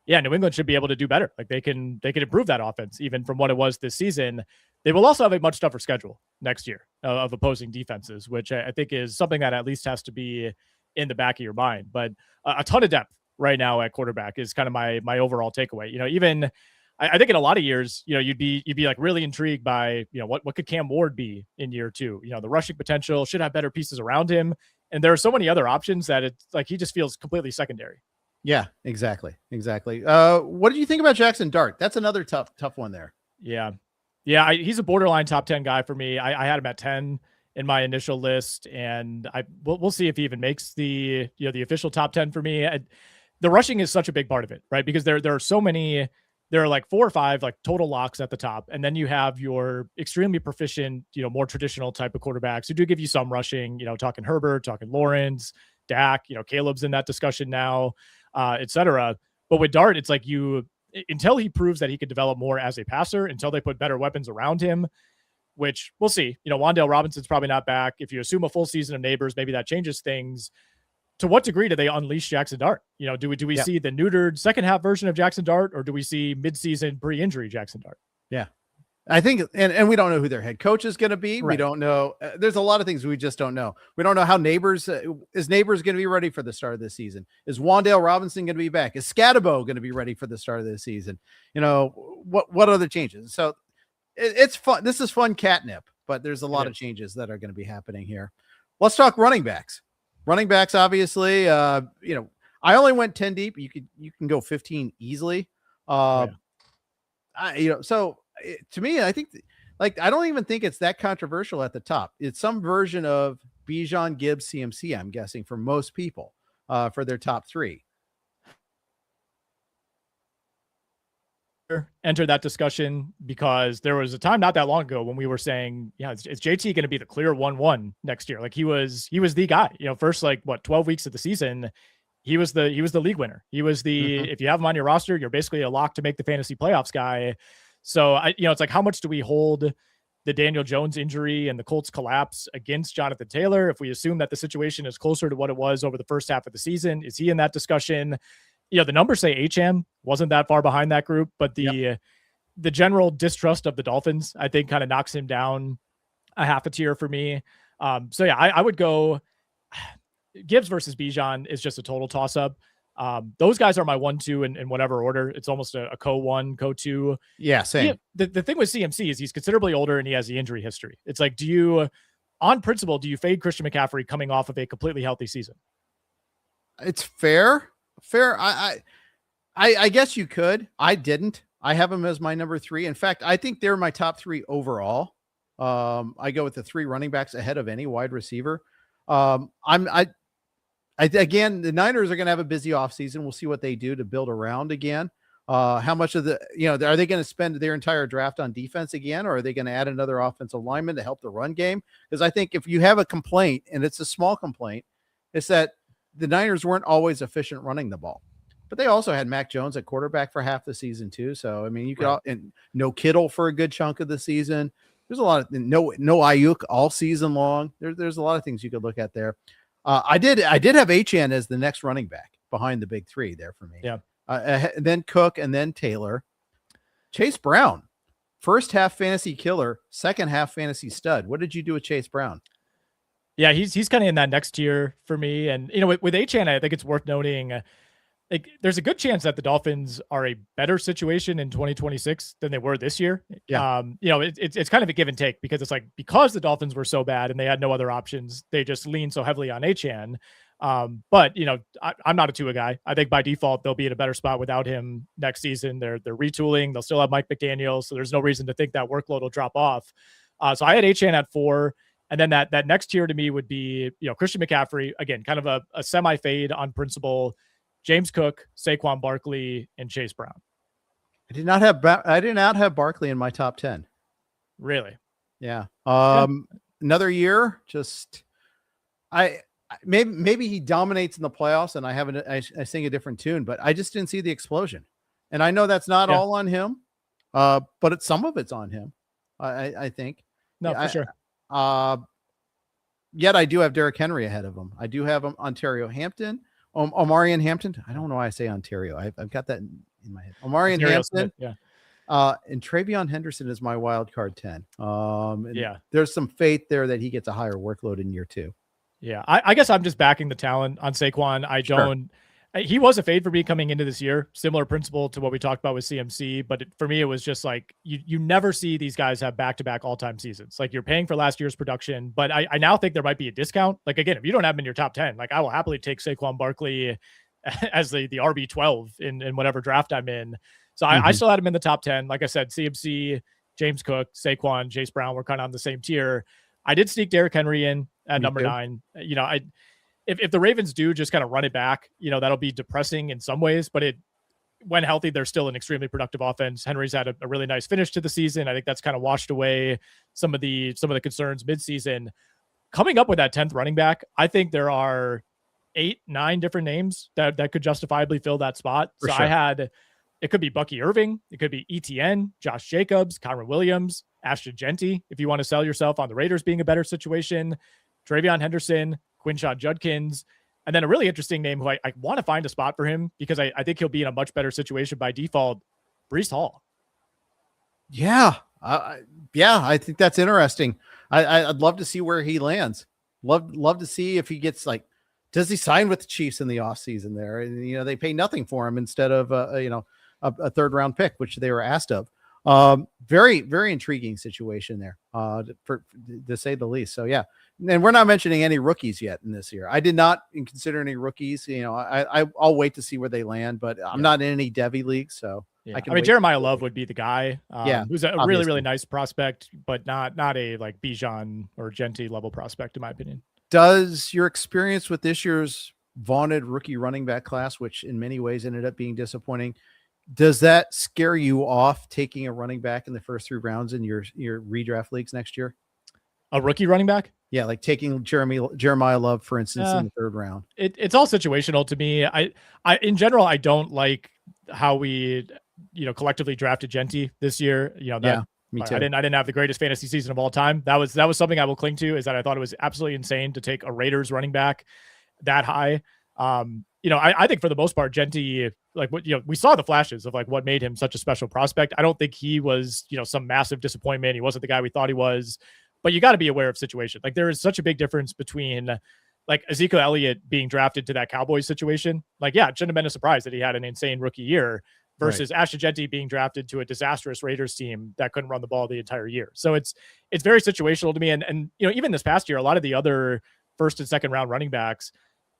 yeah, New England should be able to do better. Like they can improve that offense even from what it was this season. They will also have a much tougher schedule next year of opposing defenses, which I think is something that at least has to be in the back of your mind. But a ton of depth right now at quarterback is kind of my overall takeaway. Even I think in a lot of years, you'd be like really intrigued by, what could Cam Ward be in year 2? The rushing potential should have better pieces around him. And there are so many other options that it's like, he just feels completely secondary. Yeah, exactly. What did you think about Jackson Dart? That's another tough one there. Yeah. He's a borderline top 10 guy for me. I had him at 10 in my initial list, and we'll see if he even makes the official top 10 for me. The rushing is such a big part of it, right? Because there are so many. There are like 4 or 5 like total locks at the top. And then you have your extremely proficient, more traditional type of quarterbacks who do give you some rushing, talking Herbert, talking Lawrence, Dak, Caleb's in that discussion now, et cetera. But with Dart, it's like until he proves that he could develop more as a passer, until they put better weapons around him, which we'll see. Wan'Dale Robinson's probably not back. If you assume a full season of Neighbors, maybe that changes things. To what degree do they unleash Jackson Dart? Do we see the neutered second half version of Jackson Dart, or do we see midseason pre-injury Jackson Dart? Yeah. I think, and we don't know who their head coach is going to be. Right. We don't know. There's a lot of things we just don't know. We don't know how Neighbors is Neighbors going to be ready for the start of this season. Is Wan'Dale Robinson going to be back? Is Scatabo going to be ready for the start of this season? What other changes? So it's fun. This is fun catnip, but there's a lot of changes that are going to be happening here. Let's talk running backs. Running backs, obviously, I only went 10 deep. You can go 15 easily. To me, I think I don't even think it's that controversial at the top. It's some version of Bijan, Gibbs, CMC, I'm guessing, for most people for their top three. Enter that discussion because there was a time not that long ago when we were saying, is JT going to be the clear 1-1 next year? Like he was the guy, first 12 weeks of the season, he was the league winner. He was the, if you have him on your roster, you're basically a lock to make the fantasy playoffs guy. So it's like, how much do we hold the Daniel Jones injury and the Colts collapse against Jonathan Taylor? If we assume that the situation is closer to what it was over the first half of the season, is he in that discussion? The numbers say HM wasn't that far behind that group, but the general distrust of the Dolphins, I think, kind of knocks him down a half a tier for me. I would go Gibbs versus Bijan is just a total toss up. Those guys are my 1-2 in whatever order. It's almost a co-1, co-2. Yeah, same. The thing with CMC is he's considerably older and he has the injury history. It's like, on principle, do you fade Christian McCaffrey coming off of a completely healthy season? It's fair. I guess you could. I didn't. I have him as my number 3. In fact, I think they're my top 3 overall. I go with the 3 running backs ahead of any wide receiver. Again, the Niners are going to have a busy offseason. We'll see what they do to build around again. How much of are they going to spend their entire draft on defense again, or are they going to add another offensive lineman to help the run game? Because I think if you have a complaint, and it's a small complaint, it's that the Niners weren't always efficient running the ball, but they also had Mac Jones at quarterback for half the season too. So, I mean, you could, and no Kittle for a good chunk of the season. There's a lot of no Ayuk all season long. There's a lot of things you could look at there. I did have Achane as the next running back behind the big 3 there for me. Yeah. Then Cook and then Taylor. Chase Brown, first half fantasy killer, second half fantasy stud. What did you do with Chase Brown? Yeah, he's kind of in that next tier for me. And, with Achane, I think it's worth noting, there's a good chance that the Dolphins are a better situation in 2026 than they were this year. Yeah. It's kind of a give and take because it's like, because the Dolphins were so bad and they had no other options, they just leaned so heavily on Achane. But I'm not a Tua guy. I think by default, they'll be in a better spot without him next season. They're retooling. They'll still have Mike McDaniel. So there's no reason to think that workload will drop off. So I had Achane at 4. And then that next tier to me would be, Christian McCaffrey, again, kind of a semi fade on principle, James Cook, Saquon Barkley, and Chase Brown. I did not have Barkley in my top 10. Really? Yeah. Another year, just maybe he dominates in the playoffs and I sing a different tune, but I just didn't see the explosion. And I know that's not all on him. But some of it's on him. I think. No, for sure. Yet I do have Derrick Henry ahead of him. I do have Ontario Hampton, Omarion Hampton. I don't know why I say Ontario. I've got that in my head. Omarion Hampton. Yeah. And Travion Henderson is my wild card 10. There's some faith there that he gets a higher workload in year 2. Yeah. I guess I'm just backing the talent on Saquon. He was a fade for me coming into this year. Similar principle to what we talked about with CMC, but for me, it was just like you never see these guys have back-to-back all-time seasons. Like you're paying for last year's production, but I now think there might be a discount. Like again, if you don't have him in your top 10, like I will happily take Saquon Barkley as the RB12 in whatever draft I'm in. So I still had him in the top 10. Like I said, CMC, James Cook, Saquon, Chase Brown were kind of on the same tier. I did sneak Derrick Henry in at number 9. If the Ravens do just kind of run it back, that'll be depressing in some ways, but when healthy, they're still an extremely productive offense. Henry's had a really nice finish to the season. I think that's kind of washed away some of the concerns midseason. Coming up with that 10th running back, I think there are 8-9 different names that could justifiably fill that spot. For so sure. It could be Bucky Irving. It could be ETN, Josh Jacobs, Kyron Williams, Ashton Genty. If you want to sell yourself on the Raiders being a better situation, Travion Henderson, Quinshon Judkins, and then a really interesting name who I want to find a spot for him because I think he'll be in a much better situation by default, Breece Hall. Yeah. Yeah, I think that's interesting. I'd love to see where he lands. Love to see if he gets like, does he sign with the Chiefs in the offseason there? And, they pay nothing for him instead of, a third round pick, which they were asked of. Very, very intriguing situation there, to say the least. So, yeah. And we're not mentioning any rookies yet in this year. I did not consider any rookies. I'll wait to see where they land, but I'm not in any Devy leagues. So I mean, Jeremiah Love would be the guy. Who's a obviously. really, really nice prospect, but not a like Bijan or Genti level prospect, in my opinion. Does your experience with this year's vaunted rookie running back class, which in many ways ended up being disappointing, does that scare you off taking a running back in the first 3 rounds in your redraft leagues next year? A rookie running back? Yeah, like taking Jeremiah Love, for instance, in the 3rd round. It's all situational to me. I in general, I don't like how we collectively drafted Genti this year. Me too. I didn't have the greatest fantasy season of all time. That was something I will cling to, is that I thought it was absolutely insane to take a Raiders running back that high. I think for the most part, Genti, like we saw the flashes of like what made him such a special prospect. I don't think he was, some massive disappointment. He wasn't the guy we thought he was, but you got to be aware of situation. Like there is such a big difference between like Ezekiel Elliott being drafted to that Cowboys situation. Like, yeah, it shouldn't have been a surprise that he had an insane rookie year versus Ashton Genti being drafted to a disastrous Raiders team that couldn't run the ball the entire year. So it's very situational to me. And even this past year, a lot of the other 1st and 2nd round running backs,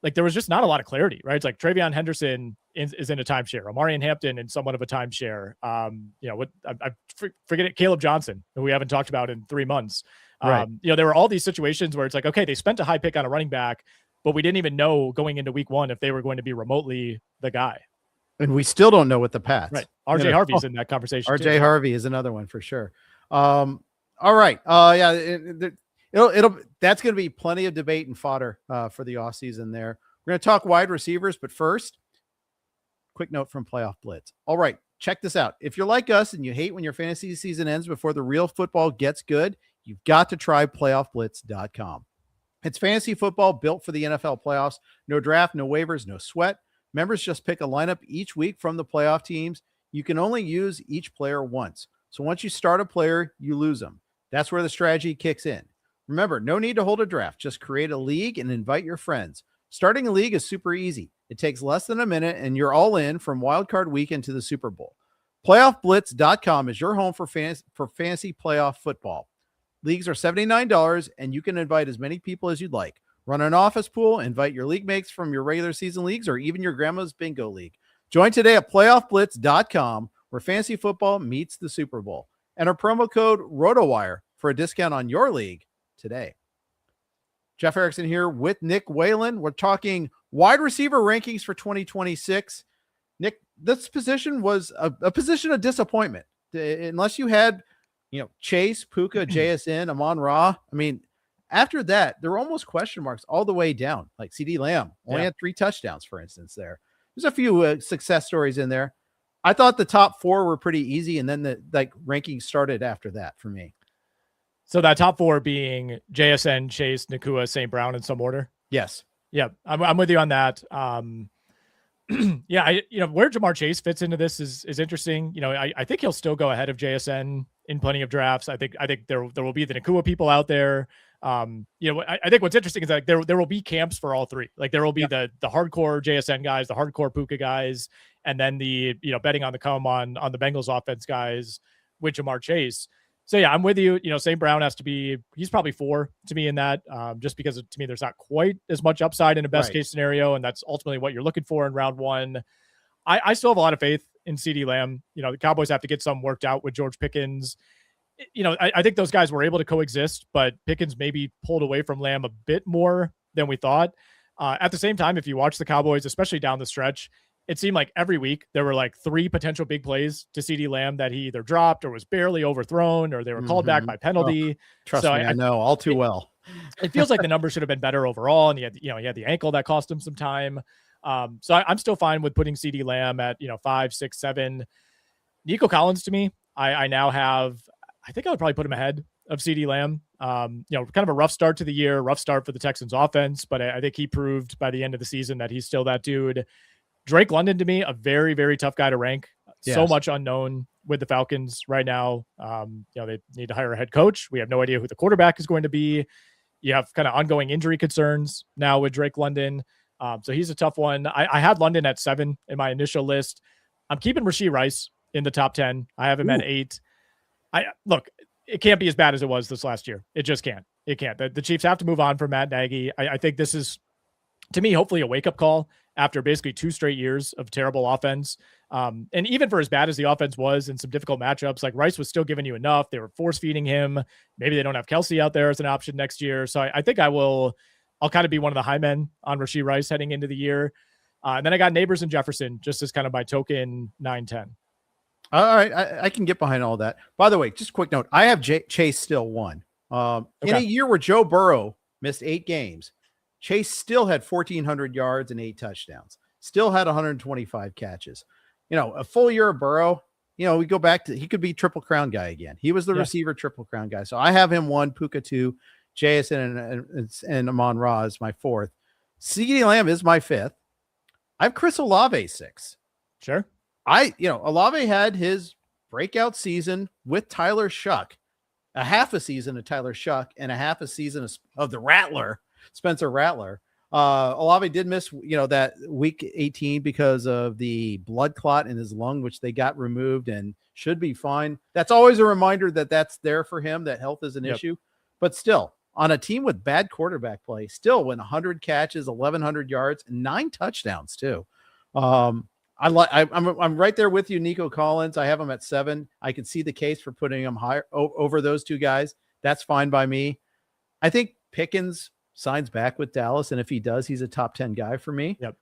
like there was just not a lot of clarity, right? It's like Travion Henderson is in a timeshare. Omarion Hampton in somewhat of a timeshare. I forget it. Caleb Johnson, who we haven't talked about in 3 months. Right. There were all these situations where it's like, okay, they spent a high pick on a running back, but we didn't even know going into week 1 if they were going to be remotely the guy. And we still don't know what the Pats. Right. RJ Harvey's in that conversation. RJ Harvey is another one for sure. All right. That's going to be plenty of debate and fodder for the offseason there. We're going to talk wide receivers, but first, quick note from Playoff Blitz. All right, check this out. If you're like us and you hate when your fantasy season ends before the real football gets good, you've got to try playoffblitz.com. It's fantasy football built for the NFL playoffs. No draft, no waivers, no sweat. Members just pick a lineup each week from the playoff teams. You can only use each player once. So once you start a player, you lose them. That's where the strategy kicks in. Remember, no need to hold a draft. Just create a league and invite your friends. Starting a league is super easy. It takes less than a minute, and you're all in from wildcard weekend to the Super Bowl. PlayoffBlitz.com is your home for fantasy playoff football. Leagues are $79, and you can invite as many people as you'd like. Run an office pool, invite your league mates from your regular season leagues, or even your grandma's bingo league. Join today at PlayoffBlitz.com, where fantasy football meets the Super Bowl. Enter promo code ROTOWIRE for a discount on your league today. Jeff Erickson here with Nick Whalen. We're talking wide receiver rankings for 2026. Nick, this position was a position of disappointment. Unless you had, Chase, Puka, JSN, Amon-Ra. I mean, after that, there were almost question marks all the way down. Like CeeDee Lamb only had 3 touchdowns, for instance. There's a few success stories in there. I thought the top 4 were pretty easy, and then the rankings started after that for me. So that top 4 being JSN, Chase, Nakua, St. Brown in some order. Yes. Yeah, I'm with you on that. Where Jamar Chase fits into this is interesting. I think he'll still go ahead of JSN in plenty of drafts. I think there will be the Nakua people out there. I think what's interesting is that there will be camps for all 3. Like there will be the hardcore JSN guys, the hardcore Puka guys, and then the betting on the come on the Bengals offense guys with Jamar Chase. So yeah, I'm with you. St. Brown he's probably 4 to me in that, just because to me, there's not quite as much upside in a best case scenario. And that's ultimately what you're looking for in round 1. I still have a lot of faith in CeeDee Lamb. The Cowboys have to get some worked out with George Pickens. I think those guys were able to coexist, but Pickens maybe pulled away from Lamb a bit more than we thought. At the same time, if you watch the Cowboys, especially down the stretch, it seemed like every week there were like 3 potential big plays to CeeDee Lamb that he either dropped or was barely overthrown, or they were called back by penalty. Trust me, I know all too well. It feels like the numbers should have been better overall, and he had the ankle that cost him some time. So I'm still fine with putting CeeDee Lamb at 5, 6, 7. Nico Collins, to me, I now have. I think I would probably put him ahead of CeeDee Lamb. Kind of a rough start to the year, rough start for the Texans offense, but I think he proved by the end of the season that he's still that dude. Drake London, to me, a very, very tough guy to rank. Yes. So much unknown with the Falcons right now. They need to hire a head coach. We have no idea who the quarterback is going to be. You have kind of ongoing injury concerns now with Drake London. So he's a tough one. I had London at 7 in my initial list. I'm keeping Rashee Rice in the top 10. I have him at 8. Look, it can't be as bad as it was this last year. It just can't. It can't. The Chiefs have to move on from Matt Nagy. I think this is, to me, hopefully a wake-up call after basically 2 straight years of terrible offense. And even for as bad as the offense was in some difficult matchups, like Rice was still giving you enough. They were force-feeding him. Maybe they don't have Kelsey out there as an option next year. So I think I'll kind of be one of the high men on Rashee Rice heading into the year. And then I got Neighbors and Jefferson just as kind of my token 9-10. All right. I can get behind all that. By the way, just a quick note. I have Chase still 1. In a year where Joe Burrow missed 8 games, Chase still had 1,400 yards and 8 touchdowns, still had 125 catches. A full year of Burrow, we go back to, he could be Triple Crown guy again. He was the receiver Triple Crown guy. So I have him 1, Puka 2, JSN and Amon-Ra is my 4th. CeeDee Lamb is my 5th. I have Chris Olave 6. Sure. Olave had his breakout season with Tyler Shuck, a half a season of Tyler Shuck and a half a season of the Rattler, Spencer Rattler. Olave did miss, that week 18 because of the blood clot in his lung, which they got removed and should be fine. That's always a reminder that that's there for him, that health is an issue, but still on a team with bad quarterback play, still went 100 catches, 1,100 yards, and 9 touchdowns too. I'm right there with you, Nico Collins. I have him at 7. I can see the case for putting him higher over those 2 guys. That's fine by me. I think Pickens signs back with Dallas, and if he does, he's a top 10 guy for me. Yep.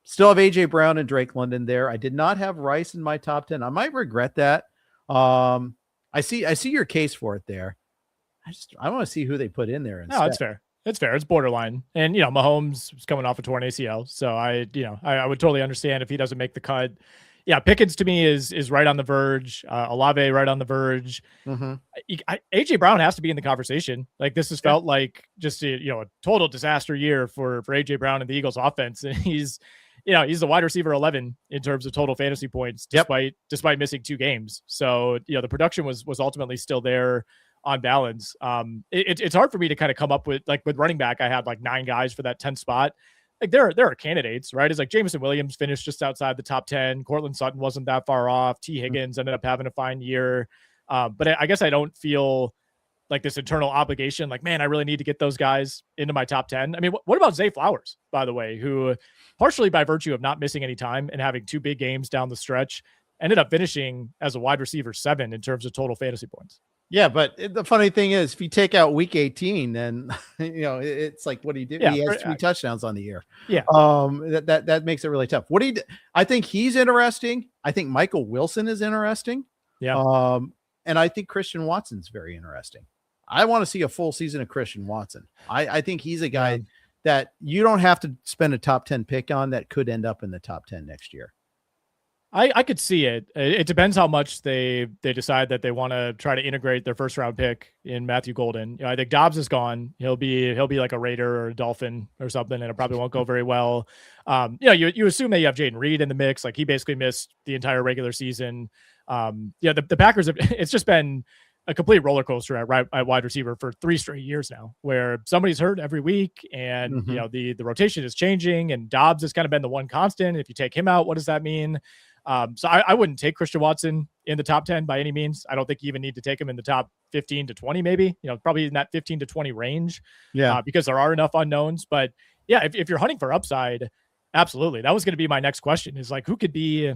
Still have AJ Brown and Drake London there. I did not have Rice in my top 10. I might regret that. I see your case for it there. I want to see who they put in there instead. No, it's fair. It's fair. It's borderline. And, Mahomes is coming off a torn ACL. So I would totally understand if he doesn't make the cut. Yeah. Pickens to me is right on the verge. Olave right on the verge. Mm-hmm. AJ Brown has to be in the conversation. Like this has felt like just a total disaster year for AJ Brown and the Eagles offense. And he's the wide receiver 11 in terms of total fantasy points, despite missing 2 games. So, the production was ultimately still there on balance. It's hard for me to kind of come up with running back. I had 9 guys for that 10 spot. There are candidates, right? It's like Jameson Williams finished just outside the top 10. Cortland Sutton wasn't that far off. T. Higgins ended up having a fine year. But I guess I don't feel like this internal obligation, man, I really need to get those guys into my top 10. I mean, what about Zay Flowers, by the way, who partially by virtue of not missing any time and having 2 big games down the stretch, ended up finishing as a wide receiver 7 in terms of total fantasy points. Yeah, but the funny thing is, if you take out week 18, then it's like, what do you do? Yeah, he has 3 touchdowns on the year. Yeah, that makes it really tough. What do you? I think he's interesting. I think Michael Wilson is interesting. Yeah, and I think Christian Watson's very interesting. I want to see a full season of Christian Watson. I think he's a guy that you don't have to spend a top 10 pick on that could end up in the top 10 next year. I could see it. It depends how much they decide that they want to try to integrate their first round pick in Matthew Golden. I think Dobbs is gone. He'll be like a Raider or a Dolphin or something, and it probably won't go very well. You assume that you have Jaden Reed in the mix. Like he basically missed the entire regular season. The Packers it's just been a complete roller coaster at wide receiver for 3 straight years now, where somebody's hurt every week, and the rotation is changing, and Dobbs has kind of been the one constant. If you take him out, what does that mean? So I wouldn't take Christian Watson in the top 10 by any means. I don't think you even need to take him in the top 15 to 20, maybe, probably in that 15 to 20 range. Yeah. Because there are enough unknowns, but yeah, if you're hunting for upside, absolutely. That was going to be my next question, is who could be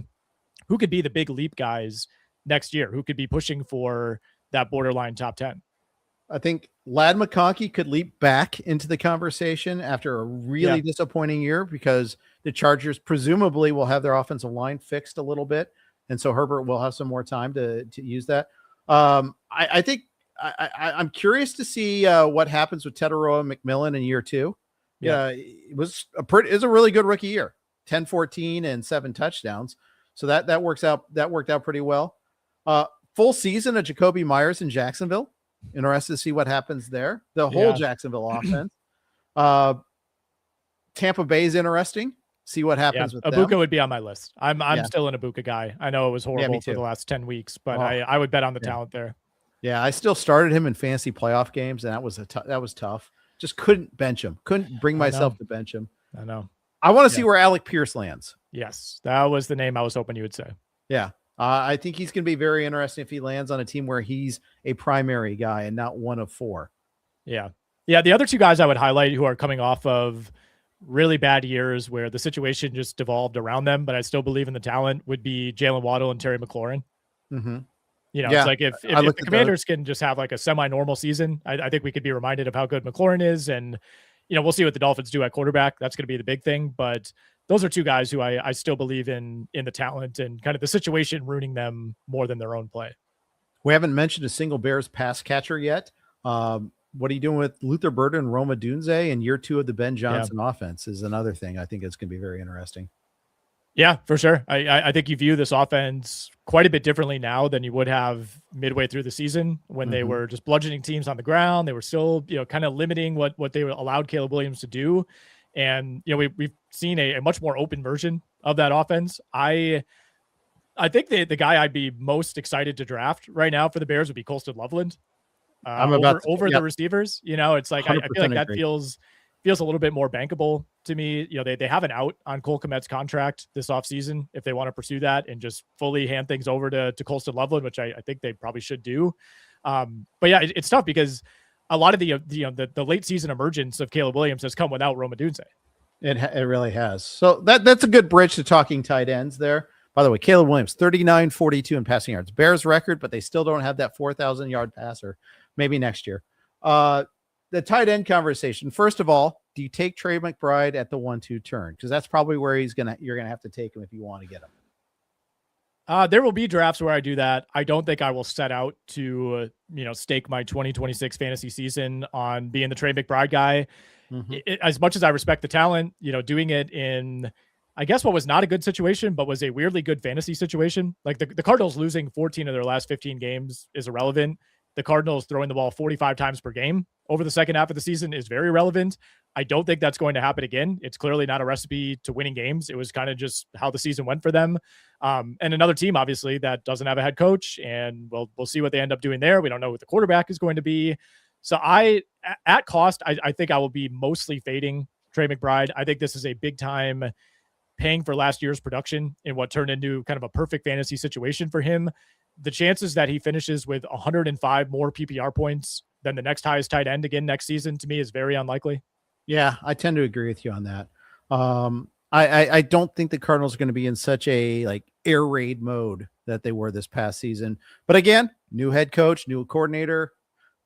the big leap guys next year? Who could be pushing for that borderline top 10? I think Ladd McConkey could leap back into the conversation after a really disappointing year, because the Chargers presumably will have their offensive line fixed a little bit. And so Herbert will have some more time to use that. I think I'm curious to see what happens with Teteroa McMillan in year 2. Yeah, it was a really good rookie year, 10-14 and 7 touchdowns. So that worked out pretty well. Full season of Jacoby Myers in Jacksonville. Interested to see what happens there. The whole Jacksonville offense. Tampa Bay is interesting. See what happens with Ibuka them. would be on my list. I'm still an Ibuka guy. I know it was horrible for the last 10 weeks, but I would bet on the talent there. Yeah, I still started him in fantasy playoff games, and that was tough. Just couldn't bench him. Couldn't bring myself to bench him. I know. I want to see where Alec Pierce lands. Yes, that was the name I was hoping you would say. Yeah, I think he's going to be very interesting if he lands on a team where he's a primary guy and not one of four. Yeah. The other two guys I would highlight who are coming off of really bad years where the situation just devolved around them, but I still believe in the talent, would be Jalen Waddle and Terry McLaurin. Mm-hmm. It's like if the Commanders can just have like a semi-normal season, I think we could be reminded of how good McLaurin is. And, we'll see what the Dolphins do at quarterback. That's going to be the big thing. But those are two guys who I still believe in the talent and kind of the situation ruining them more than their own play. We haven't mentioned a single Bears pass catcher yet. What are you doing with Luther Burden and Roma Dunze in year 2 of the Ben Johnson offense is another thing I think it's going to be very interesting. Yeah, for sure. I think you view this offense quite a bit differently now than you would have midway through the season when they were just bludgeoning teams on the ground. They were still, kind of limiting what they allowed Caleb Williams to do. And, we've seen a much more open version of that offense. I think the guy I'd be most excited to draft right now for the Bears would be Colston Loveland. Over the receivers. It's like I feel like that feels a little bit more bankable to me. They have an out on Cole Kmet's contract this offseason if they want to pursue that and just fully hand things over to Colston Loveland, which I think they probably should do. But yeah, it's tough because a lot of the late season emergence of Caleb Williams has come without Roma Dunze. It really has. So that's a good bridge to talking tight ends there. By the way, Caleb Williams, 39-42 in passing yards. Bears record, but they still don't have that 4,000-yard passer. Maybe next year. The tight end conversation. First of all, do you take Trey McBride at the 1-2 turn? Because that's probably where you're gonna have to take him if you want to get him. There will be drafts where I do that. I don't think I will set out to stake my 2026 fantasy season on being the Trey McBride guy. As much as I respect the talent, doing it in, I guess, what was not a good situation, but was a weirdly good fantasy situation. Like the Cardinals losing 14 of their last 15 games is irrelevant. The Cardinals throwing the ball 45 times per game over the second half of the season is very relevant. I don't think that's going to happen again. It's clearly not a recipe to winning games. It was kind of just how the season went for them. And another team, obviously, that doesn't have a head coach, and we'll see what they end up doing there. We don't know what the quarterback is going to be. So at cost, I think I will be mostly fading Trey McBride. I think this is a big time paying for last year's production in what turned into kind of a perfect fantasy situation for him. The chances that he finishes with 105 more PPR points than the next highest tight end again next season, to me, is very unlikely. Yeah, I tend to agree with you on that. I don't think the Cardinals are going to be in such a air raid mode that they were this past season. But again, new head coach, new coordinator,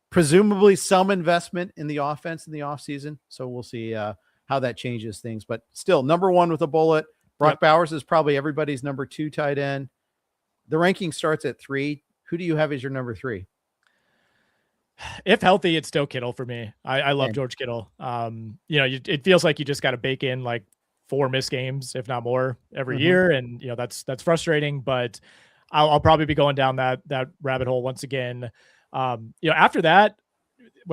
presumably some investment in the offense in the offseason. So we'll see how that changes things. But still, number 1 with a bullet. Brock Bowers is probably everybody's number 2 tight end. The ranking starts at 3. Who do you have as your number 3? If healthy, it's still Kittle for me. I love George Kittle. It feels like you just got to bake in 4 missed games, if not more, every year. And, that's frustrating, but I'll probably be going down that rabbit hole once again. After that,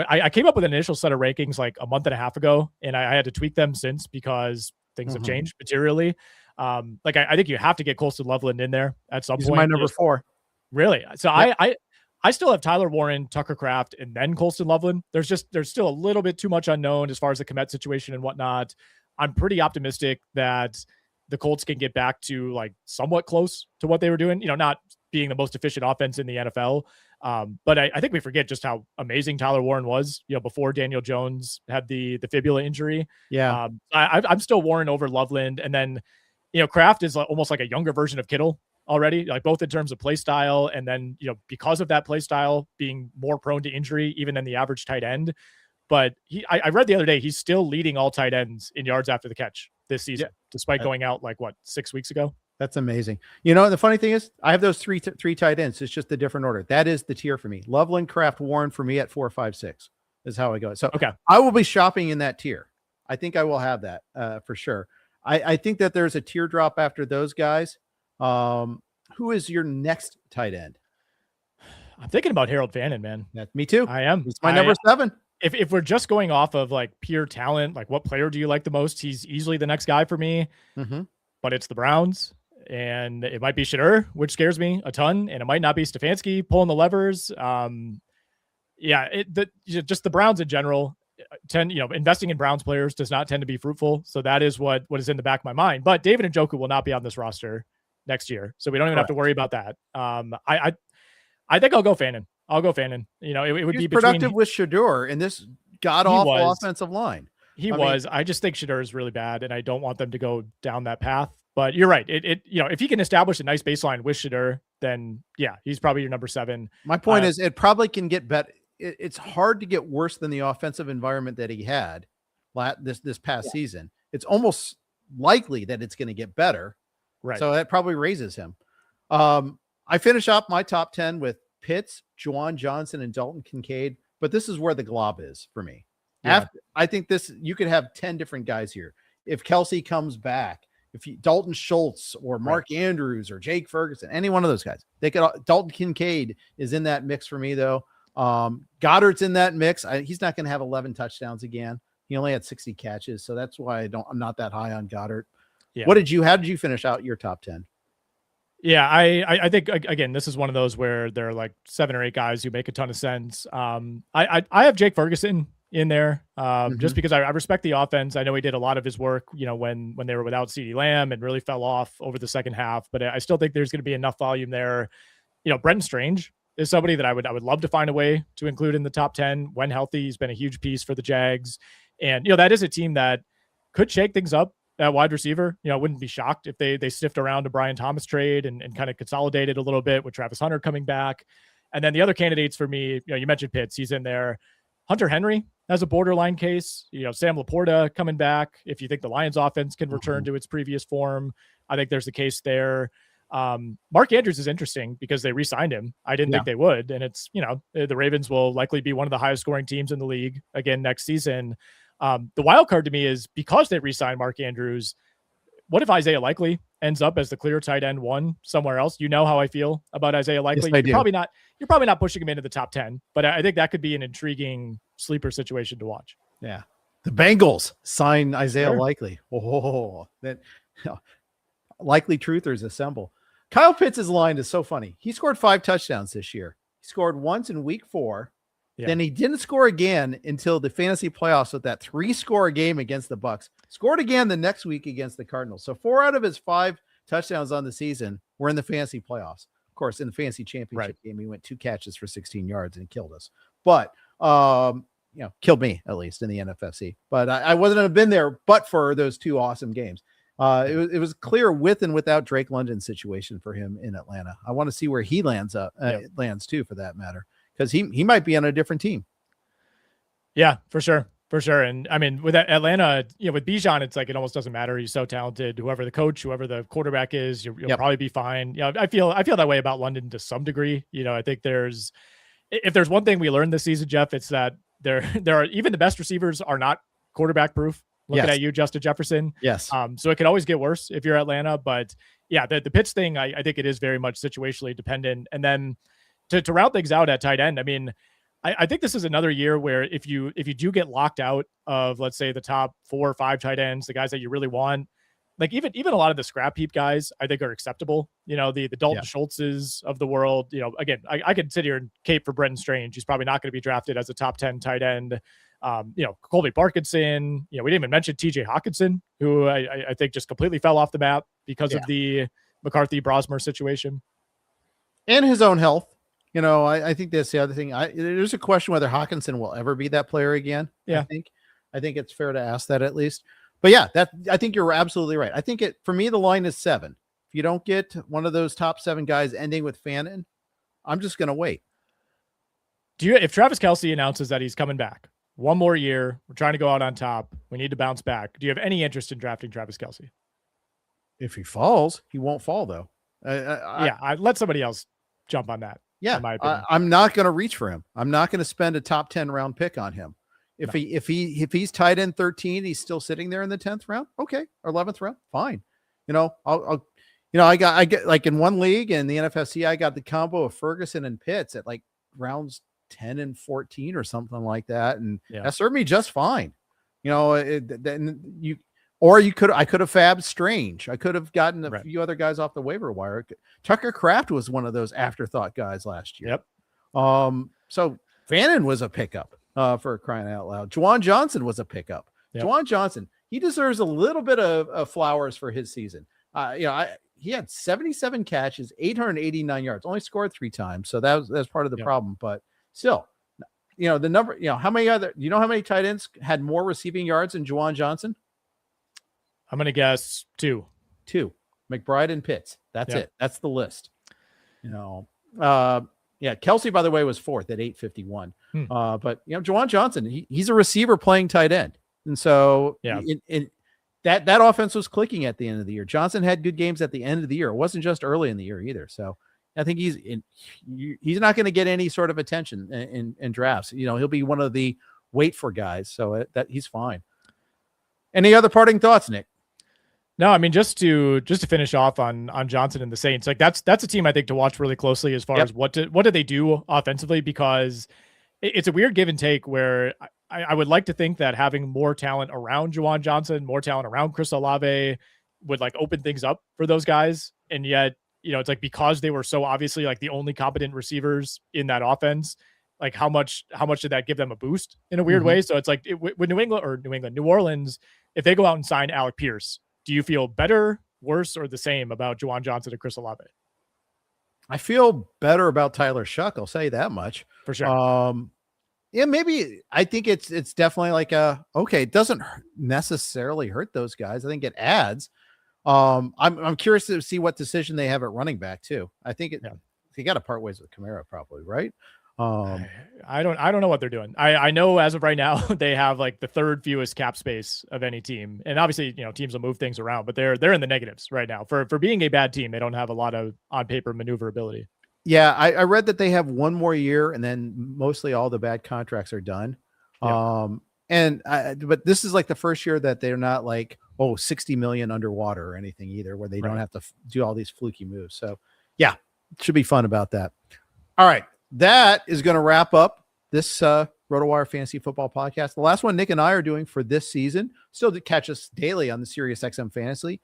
I came up with an initial set of rankings a month and a half ago, and I had to tweak them since because things have changed materially. I think you have to get Colston Loveland in there at some point. My number 4. Really? So I still have Tyler Warren, Tucker Kraft, and then Colston Loveland. There's still a little bit too much unknown as far as the Kmet situation and whatnot. I'm pretty optimistic that the Colts can get back to somewhat close to what they were doing, not being the most efficient offense in the NFL. But I think we forget just how amazing Tyler Warren was, before Daniel Jones had the fibula injury. Yeah. I'm still Warren over Loveland. And then, Kraft is almost like a younger version of Kittle already, both in terms of play style. And then, because of that play style being more prone to injury, even than the average tight end. But I read the other day, he's still leading all tight ends in yards after the catch this season, despite going out 6 weeks ago. That's amazing. The funny thing is I have those three tight ends. It's just a different order. That is the tier for me. Loveland, Kraft, Warren for me at 4, 5, 6 is how I go. So okay, I will be shopping in that tier. I think I will have that for sure. I think that there's a teardrop after those guys. Who is your next tight end? I'm thinking about Harold Fannin, man. Yeah, me too. I am. He's my number 7. If we're just going off of like pure talent, like what player do you like the most? He's easily the next guy for me. Mm-hmm. But it's the Browns, and it might be Shedeur, which scares me a ton, and it might not be Stefanski pulling the levers. Just the Browns in general investing in Browns players does not tend to be fruitful. So that is what is in the back of my mind. But David Njoku will not be on this roster next year, so we don't even have to worry about that. I think I'll go Fannin. It would be productive with Shedeur in this god-awful offensive line. I mean, I just think Shedeur is really bad, and I don't want them to go down that path. But you're right. If he can establish a nice baseline with Shedeur, then yeah, he's probably your number 7. My point is, it probably can get better. It's hard to get worse than the offensive environment that he had this past season. It's almost likely that it's going to get better. Right. So that probably raises him. I finish up my top 10 with Pitts, Juwan Johnson, and Dalton Kincaid. But this is where the glob is for me. Yeah. I think you could have 10 different guys here. If Kelsey comes back, Dalton Schultz or Mark Andrews or Jake Ferguson, any one of those guys, Dalton Kincaid is in that mix for me though. Goddard's in that mix. He's not going to have 11 touchdowns again. He only had 60 catches. So that's why I'm not that high on Goddard. Yeah. How did you finish out your top 10? Yeah, I think again, this is one of those where there are like 7 or 8 guys who make a ton of sense. I have Jake Ferguson in there just because I respect the offense. I know he did a lot of his work, when they were without CeeDee Lamb and really fell off over the second half. But I still think there's going to be enough volume there. Brenton Strange is somebody that I would love to find a way to include in the top 10 when healthy. He's been a huge piece for the Jags, and that is a team that could shake things up at wide receiver. I wouldn't be shocked if they sniffed around a Brian Thomas trade and kind of consolidated a little bit with Travis Hunter coming back. And then the other candidates for me, you mentioned Pitts, he's in there. Hunter Henry has a borderline case. Sam Laporta coming back. If you think the Lions offense can return to its previous form, I think there's a case there. Mark Andrews is interesting because they re-signed him. I didn't think they would. And it's, the Ravens will likely be one of the highest scoring teams in the league again next season. The wild card to me is because they re-signed Mark Andrews, what if Isaiah Likely ends up as the clear tight end 1 somewhere else? You know how I feel about Isaiah Likely. Yes, you're probably not pushing him into the top 10, but I think that could be an intriguing sleeper situation to watch. Yeah. The Bengals sign Isaiah Likely. Likely truthers assemble. Kyle Pitts' line is so funny. He scored 5 touchdowns this year. He scored once in week 4. Yeah. Then he didn't score again until the fantasy playoffs with that 3-score game against the Bucks. Scored again the next week against the Cardinals. So 4 out of his 5 touchdowns on the season were in the fantasy playoffs. Of course, in the fantasy championship game, he went 2 catches for 16 yards and killed us. But, killed me at least in the NFFC. But I wouldn't have been there but for those 2 awesome games. It was clear with and without Drake London's situation for him in Atlanta. I want to see where he lands lands too, for that matter. Because he might be on a different team. Yeah, for sure. And I mean, with Atlanta, with Bijan, it's like it almost doesn't matter. He's so talented. Whoever the coach, whoever the quarterback is, you'll probably be fine. I feel that way about London to some degree. I think if there's one thing we learned this season, Jeff, it's that there are even the best receivers are not quarterback proof. Looking at you, Justin Jefferson. Yes. So it could always get worse if you're Atlanta, but yeah, the Pitts thing, I think it is very much situationally dependent. And then to round things out at tight end, I mean, I think this is another year where if you do get locked out of, let's say, the top 4 or 5 tight ends, the guys that you really want, like even a lot of the scrap heap guys, I think are acceptable. The Dalton Schultzes of the world. Again, I could sit here and cape for Brenton Strange. He's probably not going to be drafted as a top 10 tight end. Colby Parkinson. We didn't even mention TJ Hawkinson, who I think just completely fell off the map because of the McCarthy Brosmer situation and his own health. I think that's the other thing. There's a question whether Hawkinson will ever be that player again. Yeah. I think it's fair to ask that at least. But yeah, I think you're absolutely right. I think for me, the line is 7. If you don't get one of those top 7 guys ending with Fannin, I'm just going to wait. If Travis Kelce announces that he's coming back 1 more year, we're trying to go out on top, we need to bounce back, do you have any interest in drafting Travis Kelce? If he falls, he won't fall though. I let somebody else jump on that. Yeah, I'm not going to reach for him. I'm not going to spend a top 10 round pick on him. If he's tight end 13, he's still sitting there in the 10th round. Okay, or 11th round, fine. I'll I get like in one league in the NFFC, I got the combo of Ferguson and Pitts at like rounds 10 and 14 or something like that. And that served me just fine. I could have fabbed Strange. I could have gotten a few other guys off the waiver wire. Tucker Kraft was one of those afterthought guys last year. So Fannin was a pickup for crying out loud. Juwan Johnson was a pickup. Juwan Johnson, he deserves a little bit of flowers for his season. He had 77 catches, 889 yards, only scored 3 times. So that's part of the problem. But still, the number, how many tight ends had more receiving yards than Juwan Johnson? I'm going to guess 2. McBride and Pitts. That's it. That's the list. Kelsey, by the way, was 4th at 851. But Juwan Johnson, he's a receiver playing tight end. And so that offense was clicking at the end of the year. Johnson had good games at the end of the year. It wasn't just early in the year either. So I think he's not going to get any sort of attention in drafts. He'll be one of the wait for guys. So that he's fine. Any other parting thoughts, Nick? No, I mean, just to finish off on Johnson and the Saints, like that's a team I think to watch really closely as far as what do they do offensively, because it's a weird give and take where I would like to think that having more talent around Juwan Johnson, more talent around Chris Olave would like open things up for those guys. And yet, it's like, because they were so obviously like the only competent receivers in that offense, like how much did that give them a boost in a weird way? So it's like with New Orleans, if they go out and sign Alec Pierce, do you feel better, worse, or the same about Juwan Johnson and Chris Olave? I feel better about Tyler Shuck. I'll say that much for sure. Maybe I think it's definitely like it doesn't necessarily hurt those guys. I think it adds. I'm curious to see what decision they have at running back too. I think they got to part ways with Kamara probably, right? I don't know what they're doing. I know as of right now they have like the 3rd fewest cap space of any team, and obviously teams will move things around, but they're in the negatives right now for being a bad team. They don't have a lot of on paper maneuverability. Yeah, I read that they have one more year, and then mostly all the bad contracts are done. But this is like the first year that they're not like 60 million underwater or anything either, where they don't have to do all these fluky moves. So it should be fun about that. All right. That is going to wrap up this RotoWire Fantasy Football Podcast. The last one Nick and I are doing for this season. Still to catch us daily on the SiriusXM Fantasy.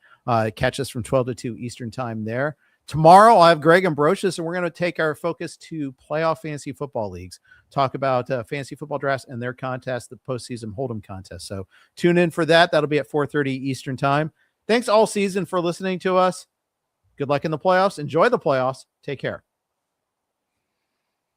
Catch us from 12 to 2 Eastern time there. Tomorrow, I have Greg Ambrosius, and we're going to take our focus to playoff fantasy football leagues, talk about fantasy football drafts and their contest, the postseason Hold'em contest. So tune in for that. That'll be at 4:30 Eastern time. Thanks all season for listening to us. Good luck in the playoffs. Enjoy the playoffs. Take care.